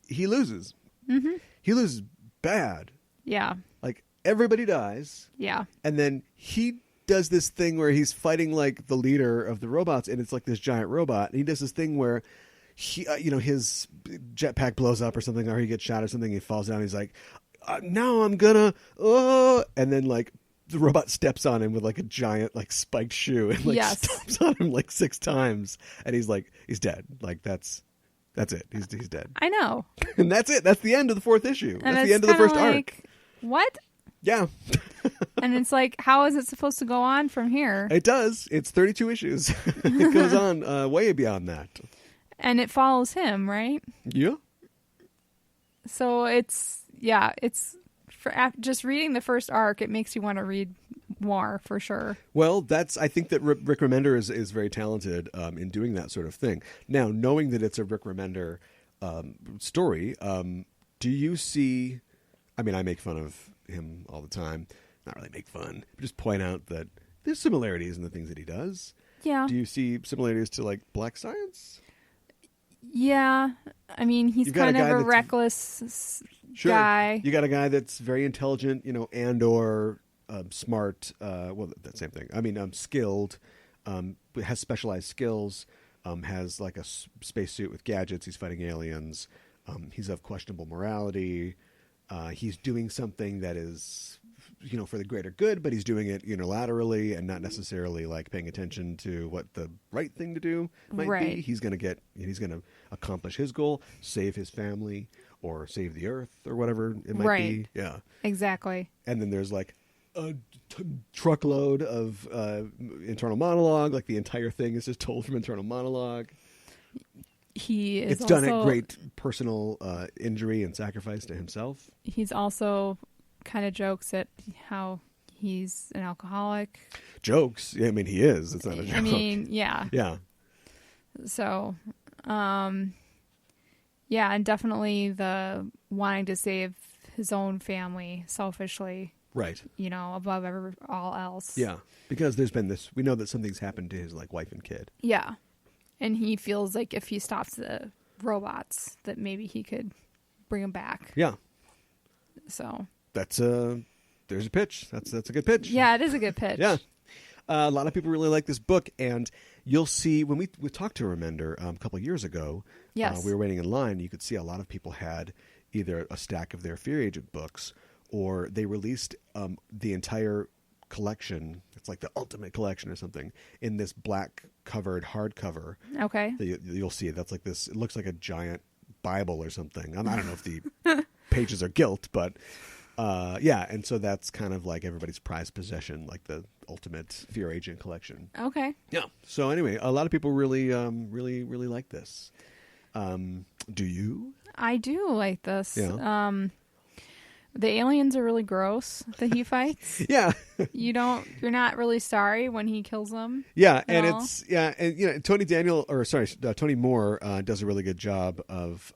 C: He loses.
B: Mm-hmm.
C: He loses bad.
B: Yeah.
C: Like, everybody dies.
B: Yeah.
C: And then he does this thing where he's fighting, like, the leader of the robots, and it's like this giant robot. And he does this thing where, his jetpack blows up or something, or he gets shot or something, he falls down, he's like, now I'm gonna, and then, like, the robot steps on him with like a giant like spiked shoe and like stomps on him like 6 times, and he's dead. Like that's it. He's dead.
B: I know.
C: And that's it. That's the end of the 4th issue.
B: And
C: that's the end of the first arc.
B: What?
C: Yeah.
B: And it's like, how is it supposed to go on from here?
C: It does. It's 32 issues. It goes on way beyond that.
B: And it follows him, right?
C: Yeah.
B: So it's for just reading the first arc, it makes you want to read more for sure.
C: Well, I think that Rick Remender is very talented in doing that sort of thing. Now, knowing that it's a Rick Remender story, do you see? I mean, I make fun of him all the time. Not really make fun, but just point out that there's similarities in the things that he does.
B: Yeah.
C: Do you see similarities to like Black Science?
B: Yeah. I mean, he's kind of a reckless guy.
C: You got a guy that's very intelligent, and or smart. Well, that same thing. I mean, skilled, has specialized skills, has like a spacesuit with gadgets. He's fighting aliens. He's of questionable morality. He's doing something that is, for the greater good, but he's doing it unilaterally and not necessarily like paying attention to what the right thing to do might be. He's going to accomplish his goal, save his family, or save the Earth, or whatever it might be. Yeah,
B: exactly.
C: And then there's like a truckload of internal monologue. Like the entire thing is just told from internal monologue. It's done at great personal injury and sacrifice to himself.
B: He's also kind of jokes at how he's an alcoholic.
C: Jokes? Yeah, I mean, he is. It's not a joke.
B: I mean, yeah.
C: Yeah.
B: So, yeah, and definitely the wanting to save his own family selfishly.
C: Right.
B: Above all else.
C: Yeah. Because there's been this, we know that something's happened to his like wife and kid.
B: Yeah. And he feels like if he stops the robots, that maybe he could bring them back.
C: Yeah.
B: So.
C: There's a pitch. That's a good pitch.
B: Yeah, it is a good pitch.
C: Yeah. A lot of people really like this book, and you'll see when we talked to Remender a couple of years ago.
B: Yes.
C: We were waiting in line. You could see a lot of people had either a stack of their Fear Agent books, or they released the entire collection. It's like the ultimate collection or something in this black covered hardcover.
B: Okay.
C: You'll see it. That's like this. It looks like a giant Bible or something. I don't know if the pages are gilt, but. Yeah, and so that's kind of like everybody's prized possession, like the ultimate Fear Agent collection.
B: Okay.
C: Yeah. So anyway, a lot of people really like this. Do you?
B: I do like this.
C: Yeah.
B: The aliens are really gross that he fights.
C: Yeah.
B: You're not really sorry when he kills them.
C: Yeah, and Tony Moore does a really good job of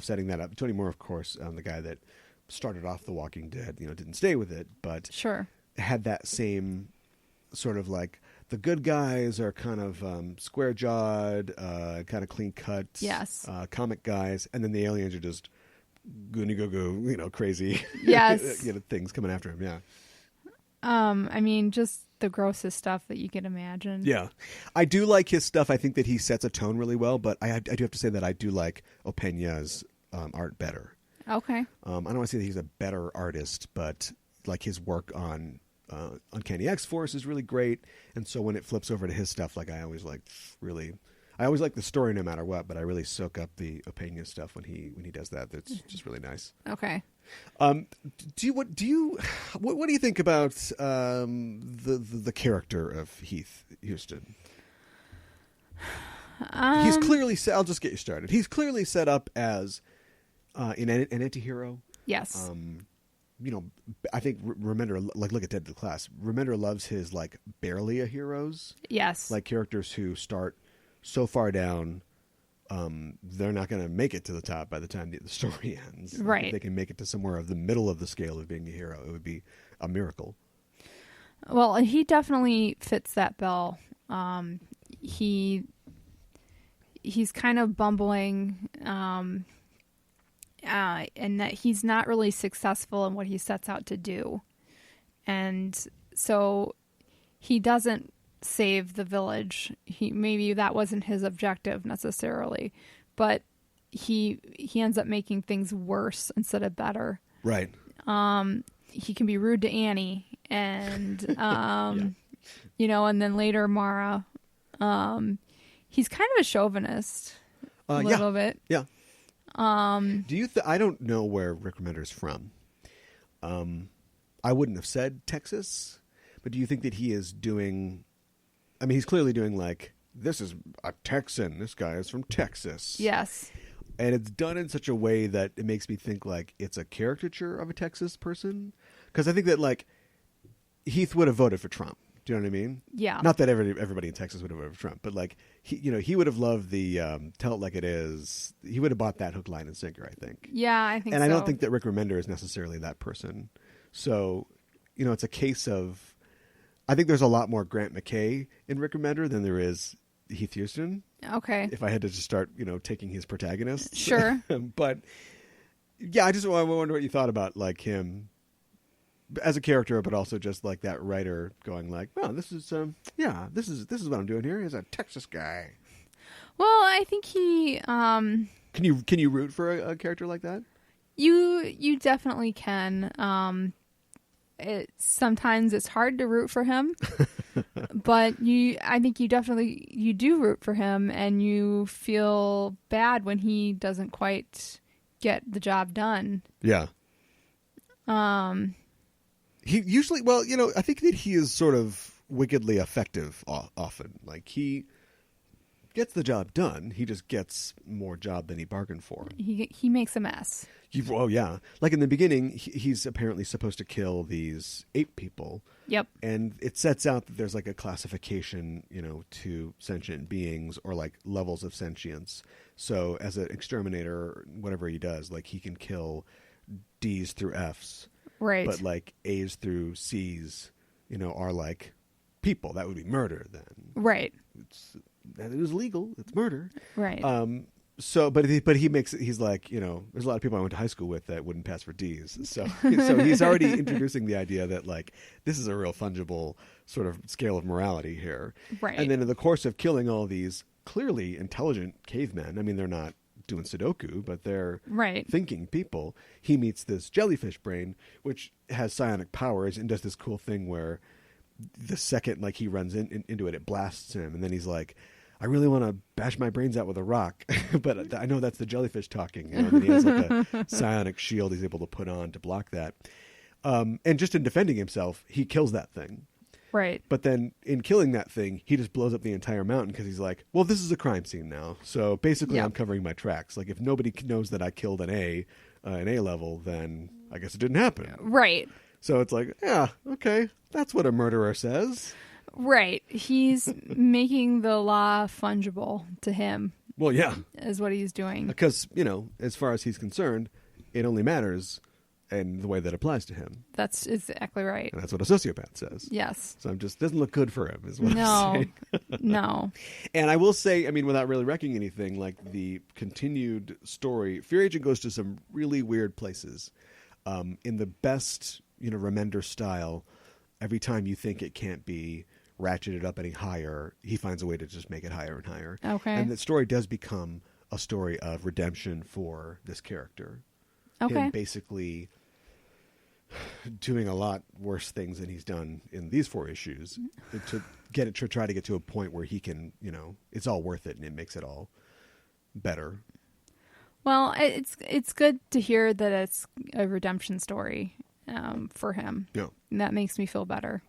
C: setting that up. Tony Moore, of course, the guy that started off The Walking Dead, didn't stay with it, but
B: sure
C: had that same sort of like the good guys are kind of square-jawed, kind of clean-cut,
B: Yes.
C: comic guys, and then the aliens are just goony-go-go, crazy
B: Yes.
C: things coming after him, yeah.
B: I mean, just the grossest stuff that you can imagine.
C: Yeah. I do like his stuff. I think that he sets a tone really well, but I do have to say that I do like Opeña's art better.
B: Okay.
C: I don't want to say that he's a better artist, but like his work on Uncanny X-Force is really great, and so when it flips over to his stuff, like I always like the story no matter what, but I really soak up the Opeña stuff when he does that. That's just really nice.
B: Okay.
C: What do you think about the character of Heath Houston? He's clearly I'll just get you started. He's clearly set up as an anti-hero.
B: Yes.
C: I think Remender, like look at Dead to the Class. Remender loves his like barely a heroes.
B: Yes.
C: Like characters who start so far down, they're not going to make it to the top by the time the story ends.
B: Right.
C: Like, if they can make it to somewhere of the middle of the scale of being a hero, it would be a miracle.
B: Well, he definitely fits that bill. He's kind of bumbling, and that he's not really successful in what he sets out to do. And so he doesn't save the village. Maybe that wasn't his objective necessarily, but he ends up making things worse instead of better.
C: Right.
B: He can be rude to Annie and
C: Yeah.
B: And then later Mara. He's kind of a chauvinist a little bit.
C: Yeah. Do you I don't know where Rick Remender is from. I wouldn't have said Texas, but do you think that he is doing, I mean, he's clearly doing like, this is a Texan. This guy is from Texas.
B: Yes.
C: And it's done in such a way that it makes me think like it's a caricature of a Texas person. Because I think that like Heath would have voted for Trump. Do you know what I mean?
B: Yeah.
C: Not that everybody in Texas would have voted for Trump, but like he would have loved the tell it like it is. He would have bought that hook, line, and sinker, I think.
B: Yeah, I think so.
C: And I don't think that Rick Remender is necessarily that person. So, it's a case of, I think there's a lot more Grant McKay in Rick Remender than there is Heath Houston.
B: Okay.
C: If I had to just start, taking his protagonists.
B: Sure.
C: But yeah, I wonder what you thought about like him as a character, but also just like that writer going like, well, this is what I'm doing here. He's a Texas guy.
B: Well, I think he
C: Can you root for a character like that?
B: You definitely can. Sometimes it's hard to root for him, but I think you do root for him, and you feel bad when he doesn't quite get the job done.
C: Yeah. He usually, I think that he is sort of wickedly effective often. Like he gets the job done. He just gets more job than he bargained for.
B: He makes a mess.
C: Oh yeah. Like in the beginning, he's apparently supposed to kill these ape people.
B: Yep.
C: And it sets out that there's like a classification, to sentient beings or like levels of sentience. So as an exterminator, whatever he does, like he can kill D's through F's.
B: Right.
C: But like A's through C's, are like people. That would be murder then.
B: Right.
C: It was legal. It's murder.
B: Right.
C: So, but he's like, there's a lot of people I went to high school with that wouldn't pass for D's. So he's already introducing the idea that like this is a real fungible sort of scale of morality here.
B: Right.
C: And then in the course of killing all these clearly intelligent cavemen, I mean, they're not doing Sudoku, but they're thinking people. He meets this jellyfish brain, which has psionic powers and does this cool thing where the second like he runs into it, it blasts him, and then he's like, I really want to bash my brains out with a rock, but I know that's the jellyfish talking. And he has like a psionic shield he's able to put on to block that. And just in defending himself, he kills that thing.
B: Right.
C: But then in killing that thing, he just blows up the entire mountain because he's like, well, this is a crime scene now. So basically I'm covering my tracks. Like if nobody knows that I killed an A level, then I guess it didn't happen.
B: Right.
C: So it's like, yeah, okay. That's what a murderer says.
B: Right. He's making the law fungible to him.
C: Well, yeah.
B: Is what he's doing.
C: Because, as far as he's concerned, it only matters and the way that applies to him.
B: That's exactly right.
C: And that's what a sociopath says.
B: Yes.
C: So doesn't look good for him, is what I'm saying.
B: No.
C: And I will say, I mean, without really wrecking anything, like the continued story, Fear Agent goes to some really weird places. In the best, Remender style, every time you think it can't be ratcheted up any higher, he finds a way to just make it higher and higher.
B: Okay.
C: And the story does become a story of redemption for this character.
B: Okay.
C: Him basically doing a lot worse things than he's done in these 4 issues to try to get to a point where he can, it's all worth it and it makes it all better.
B: Well, it's good to hear that it's a redemption story for him.
C: Yeah.
B: And that makes me feel better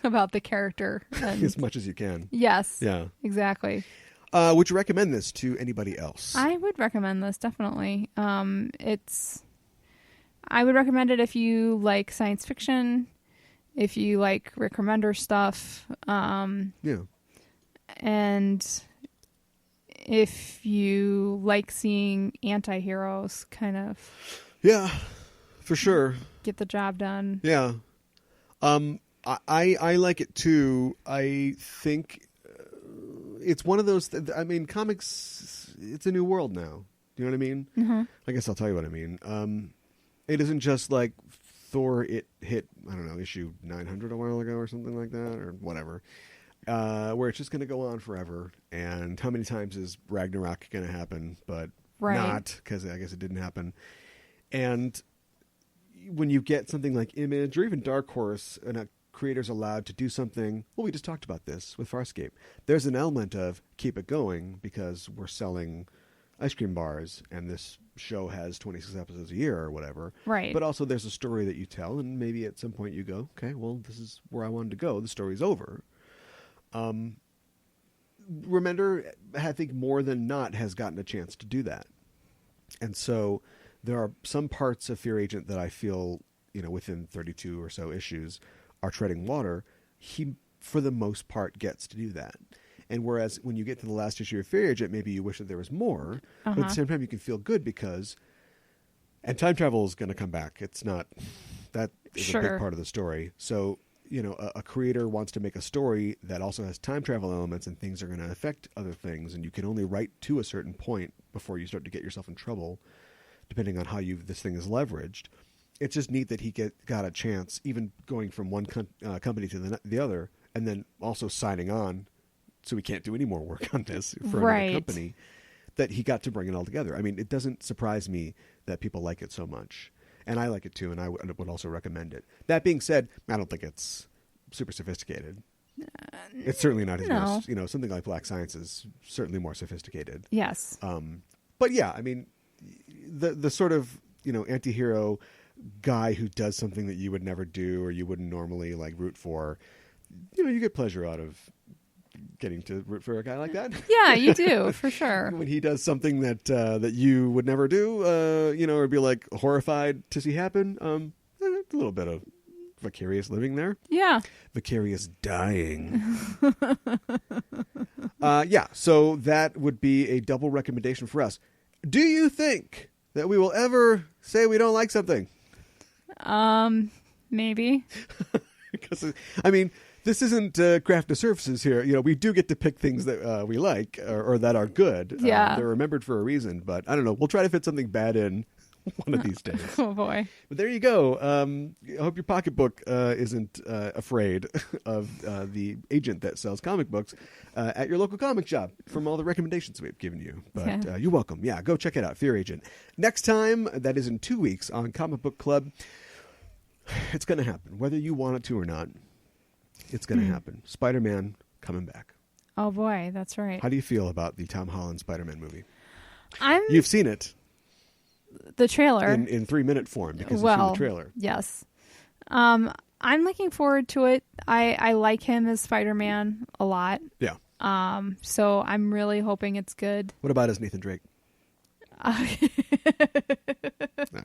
B: about the character. And
C: As much as you can.
B: yes.
C: Yeah.
B: Exactly.
C: Would you recommend this to anybody else?
B: I would recommend this, definitely. I would recommend it if you like science fiction, if you like Rick Remender stuff.
C: Yeah.
B: And if you like seeing anti-heroes kind of
C: Yeah, for sure.
B: get the job done.
C: Yeah. I like it too. I think it's one of those, comics, it's a new world now. Do you know what I mean?
B: Mm-hmm.
C: I guess I'll tell you what I mean. It isn't just like Thor, it hit, I don't know, issue 900 a while ago or something like that, or whatever, where it's just going to go on forever. And how many times is Ragnarok going to happen, but not, because I guess it didn't happen. And when you get something like Image or even Dark Horse, and a creator's allowed to do something, well, we just talked about this with Farscape. There's an element of keep it going because we're selling ice cream bars and this show has 26 episodes a year or whatever.
B: Right.
C: But also there's a story that you tell, and maybe at some point you go, okay, well, this is where I wanted to go. The story's over. Remender, I think more than not, has gotten a chance to do that. And so there are some parts of Fear Agent that I feel, within 32 or so issues are treading water. He, for the most part, gets to do that. And whereas when you get to the last issue of Fear Agent, maybe you wish that there was more, but at the same time you can feel good because, and time travel is going to come back. It's not, that is a big part of the story. So, a creator wants to make a story that also has time travel elements and things are going to affect other things. And you can only write to a certain point before you start to get yourself in trouble, depending on how this thing is leveraged. It's just neat that he got a chance, even going from one company to the other, and then also signing on, so we can't do any more work on this for another company, that he got to bring it all together. I mean, it doesn't surprise me that people like it so much. And I like it too, and I would also recommend it. That being said, I don't think it's super sophisticated. It's certainly not his most, something like Black Science is certainly more sophisticated.
B: Yes.
C: But yeah, I mean, the sort of, anti-hero guy who does something that you would never do or you wouldn't normally like root for, you get pleasure out of getting to root for a guy like that.
B: Yeah, you do, for sure.
C: When he does something that you would never do, or be like horrified to see happen, a little bit of vicarious living there.
B: Yeah.
C: Vicarious dying. Yeah, so that would be a double recommendation for us. Do you think that we will ever say we don't like something?
B: Maybe.
C: Because, this isn't craft of surfaces here. We do get to pick things that we like or that are good.
B: Yeah.
C: They're remembered for a reason, but I don't know. We'll try to fit something bad in one of these days.
B: Oh, boy.
C: But there you go. I hope your pocketbook isn't afraid of the agent that sells comic books at your local comic shop from all the recommendations we've given you. But you're welcome. Yeah, go check it out. Fear Agent. Next time, that is in 2 weeks on Comic Book Club. It's going to happen. Whether you want it to or not, it's going to happen. Spider-Man coming back.
B: Oh, boy. That's right.
C: How do you feel about the Tom Holland Spider-Man movie?
B: You've
C: seen it.
B: The trailer.
C: In 3-minute form because you've seen the trailer.
B: Yes. I'm looking forward to it. I like him as Spider-Man a lot.
C: Yeah.
B: So I'm really hoping it's good.
C: What about as Nathan Drake? No, I'm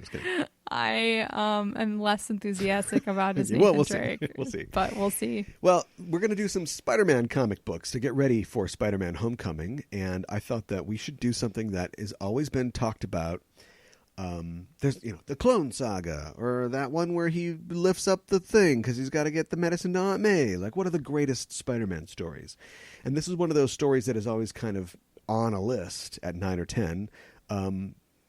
C: just kidding.
B: I am less enthusiastic about his
C: we'll
B: Drake.
C: See. We'll see.
B: But we'll see.
C: Well, we're going to do some Spider-Man comic books to get ready for Spider-Man Homecoming, and I thought that we should do something that has always been talked about There's the Clone Saga, or that one where he lifts up the thing because he's got to get the medicine to Aunt May. Like, what are the greatest Spider-Man stories? And this is one of those stories that is always kind of on a list at 9 or 10,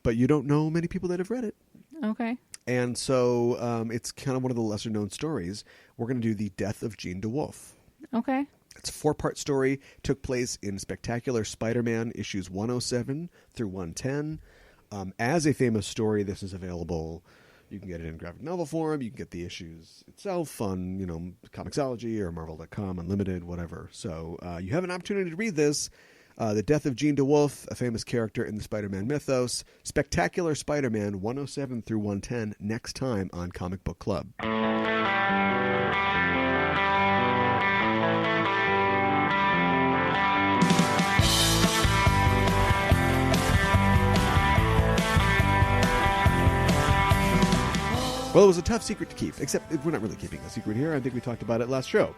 C: but you don't know many people that have read it.
B: Okay.
C: And so it's kind of one of the lesser known stories. We're going to do The Death of Jean DeWolf.
B: Okay.
C: It's a 4-part story. Took place in Spectacular Spider-Man issues 107 through 110. As a famous story, this is available. You can get it in graphic novel form. You can get the issues itself on, Comixology or Marvel.com, Unlimited, whatever. So you have an opportunity to read this. The Death of Jean DeWolf, a famous character in the Spider-Man mythos. Spectacular Spider-Man 107 through 110 next time on Comic Book Club. Well, it was a tough secret to keep, except we're not really keeping a secret here. I think we talked about it last show.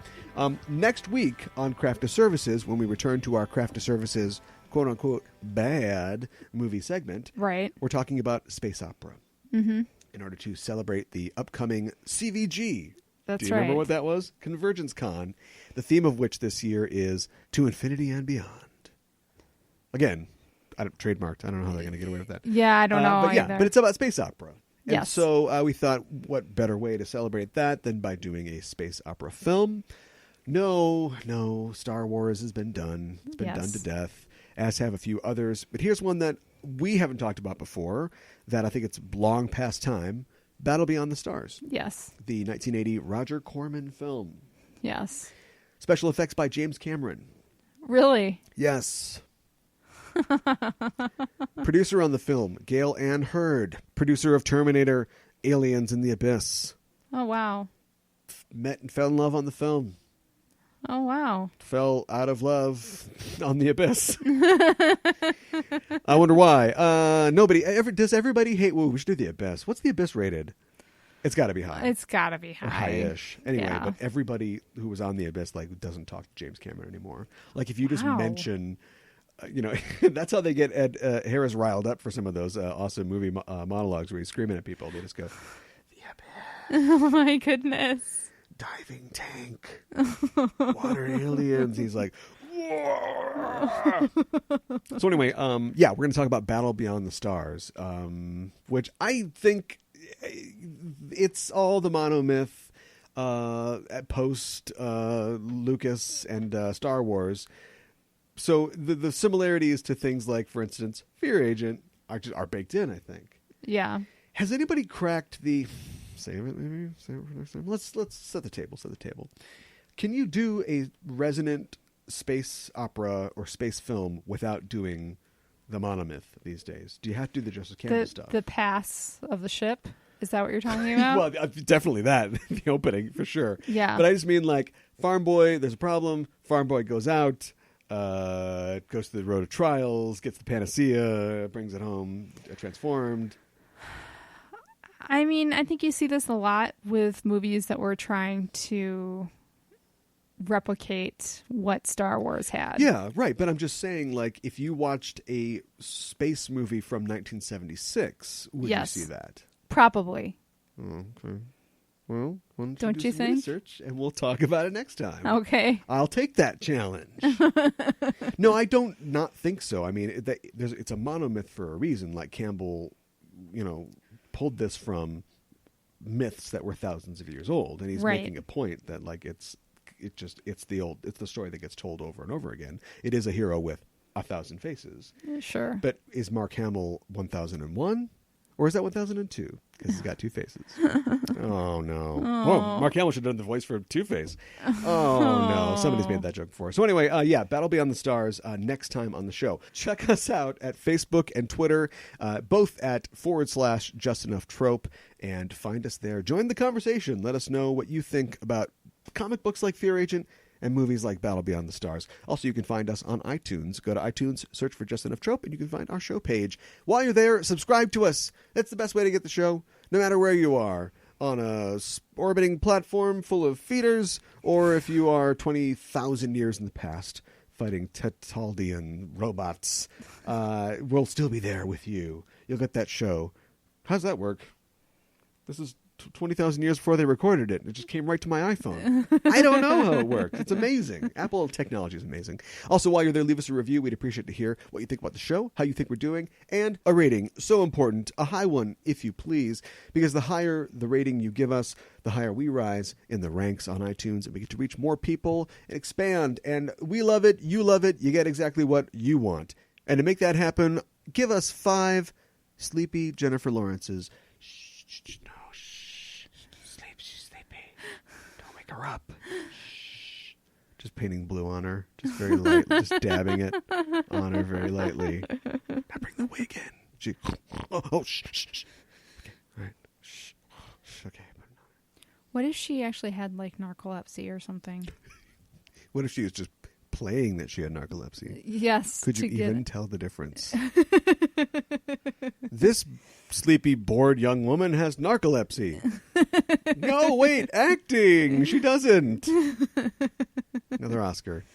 C: Next week on Craft of Services, when we return to our Craft of Services, quote-unquote, bad movie segment,
B: right,
C: we're talking about space opera in order to celebrate the upcoming CVG.
B: That's
C: Do you remember what that was? Convergence Con, the theme of which this year is To Infinity and Beyond. Again, trademarked. I don't know how they're going to get away with that.
B: Yeah, I don't know either.
C: But it's about space opera. And
B: yes.
C: so we thought, what better way to celebrate that than by doing a space opera film? No, Star Wars has been done. It's been done to death, as have a few others. But here's one that we haven't talked about before, that I think it's long past time, Battle Beyond the Stars.
B: Yes. The
C: 1980 Roger Corman film.
B: Yes.
C: Special effects by James Cameron.
B: Really?
C: Yes. Producer on the film, Gail Ann Hurd. Producer of Terminator, Aliens in the Abyss.
B: Oh, wow.
C: Met and fell in love on the film.
B: Oh, wow.
C: Fell out of love on the Abyss. I wonder why. Does everybody hate... Well, we should do the Abyss. What's the Abyss rated? It's got to be high.
B: It's got to be high.
C: Or high-ish. Anyway,
B: yeah.
C: But everybody who was on the Abyss doesn't talk to James Cameron anymore. Like, if you just mention... that's how they get Ed Harris riled up for some of those awesome movie monologues where he's screaming at people. They just go, "The Abyss."
B: Oh my goodness!
C: Diving tank, water aliens. He's like, "Whoa." So anyway, we're going to talk about Battle Beyond the Stars, which I think it's all the monomyth post Lucas and Star Wars. So the similarities to things like, for instance, Fear Agent are baked in, I think.
B: Yeah.
C: Has anybody cracked the... Save it, maybe? Save it for next time. Let's set the table. Can you do a resonant space opera or space film without doing the monomyth these days? Do you have to do the Joseph Campbell stuff?
B: The pass of the ship? Is that what you're talking about?
C: Well, definitely that. The opening, for sure.
B: Yeah.
C: But I just mean, like, farm boy, there's a problem. Farm boy goes out... goes to the road of trials, gets the panacea, brings it home, transformed.
B: I mean, I think you see this a lot with movies that were trying to replicate what Star Wars had.
C: Yeah, right. But I'm just saying, like, if you watched a space movie from 1976, would you see that?
B: Probably.
C: Oh, okay. Well,
B: don't you think?
C: Research, and we'll talk about it next time.
B: Okay.
C: I'll take that challenge. No, I don't not think so. I mean, it's a monomyth for a reason. Like Campbell, pulled this from myths that were thousands of years old, and he's making a point that like it's the story that gets told over and over again. It is a hero with 1,000 faces.
B: Sure.
C: But is Mark Hamill 1001? Or is that 1002? Because he's got two faces. Oh, no. Whoa, Mark Hamill should have done the voice for Two-Face. Oh, no. Somebody's made that joke before. So anyway, Battle Beyond the Stars next time on the show. Check us out at Facebook and Twitter, both at /JustEnoughTrope, and find us there. Join the conversation. Let us know what you think about comic books like Fear Agent and movies like Battle Beyond the Stars. Also, you can find us on iTunes. Go to iTunes, search for Just Enough Trope, and you can find our show page. While you're there, subscribe to us. That's the best way to get the show, no matter where you are, on a orbiting platform full of feeders, or if you are 20,000 years in the past fighting Tetaldian robots, we'll still be there with you. You'll get that show How's that work? This is 20,000 years before they recorded it. It just came right to my iPhone. I don't know how it works. It's amazing. Apple technology is amazing. Also, while you're there, leave us a review. We'd appreciate to hear what you think about the show, how you think we're doing, and a rating. So important. A high one, if you please, because the higher the rating you give us, the higher we rise in the ranks on iTunes, and we get to reach more people and expand. And we love it. You love it. You get exactly what you want. And to make that happen, give us 5 sleepy Jennifer Lawrence's. No. She's sleepy. Don't wake her up. Shh. Just painting blue on her. Just very light. Just dabbing it on her very lightly. Now bring the wig in. She. Shh. Okay. All right. Shh. Okay.
B: What if she actually had like narcolepsy or something?
C: What if she was just playing that she had narcolepsy?
B: Yes.
C: Could you even tell the difference? This sleepy, bored young woman has narcolepsy. No, wait, acting. She doesn't. Another Oscar.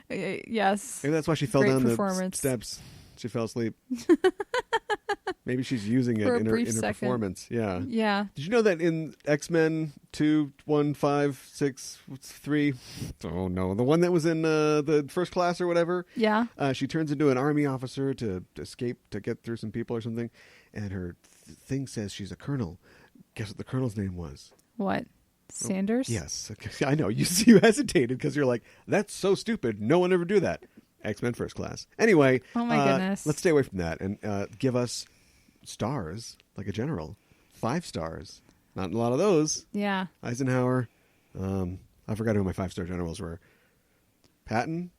B: Yes.
C: Maybe that's why she fell
B: Great
C: down the
B: performance.
C: steps. She fell asleep. Maybe she's using it
B: For a
C: in her
B: brief second.
C: performance. Yeah.
B: Yeah.
C: Did you know that in X-Men 2, 1, 5, 6, 3, oh no, the one that was in the first class or whatever?
B: Yeah.
C: She turns into an army officer to escape, to get through some people or something, and her thing says she's a colonel. Guess what the colonel's name was?
B: What? Sanders?
C: Yes. I know. You hesitated because you're like, that's so stupid. No one ever do that. X-Men First Class. Anyway,
B: Oh my goodness.
C: let's stay away from that and give us stars like a general. 5 stars. Not a lot of those.
B: Yeah.
C: Eisenhower. I forgot who my 5-star generals were. Patton?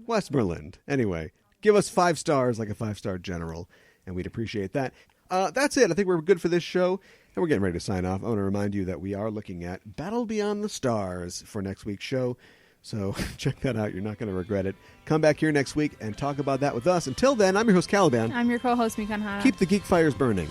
C: Westmoreland. Anyway, give us 5 stars like a 5-star general, and we'd appreciate that. That's it. I think we're good for this show, and we're getting ready to sign off. I want to remind you that we are looking at Battle Beyond the Stars for next week's show. So check that out. You're not going to regret it. Come back here next week and talk about that with us. Until then, I'm your host, Caliban.
B: I'm your co-host, Mikan Hana.
C: Keep the geek fires burning.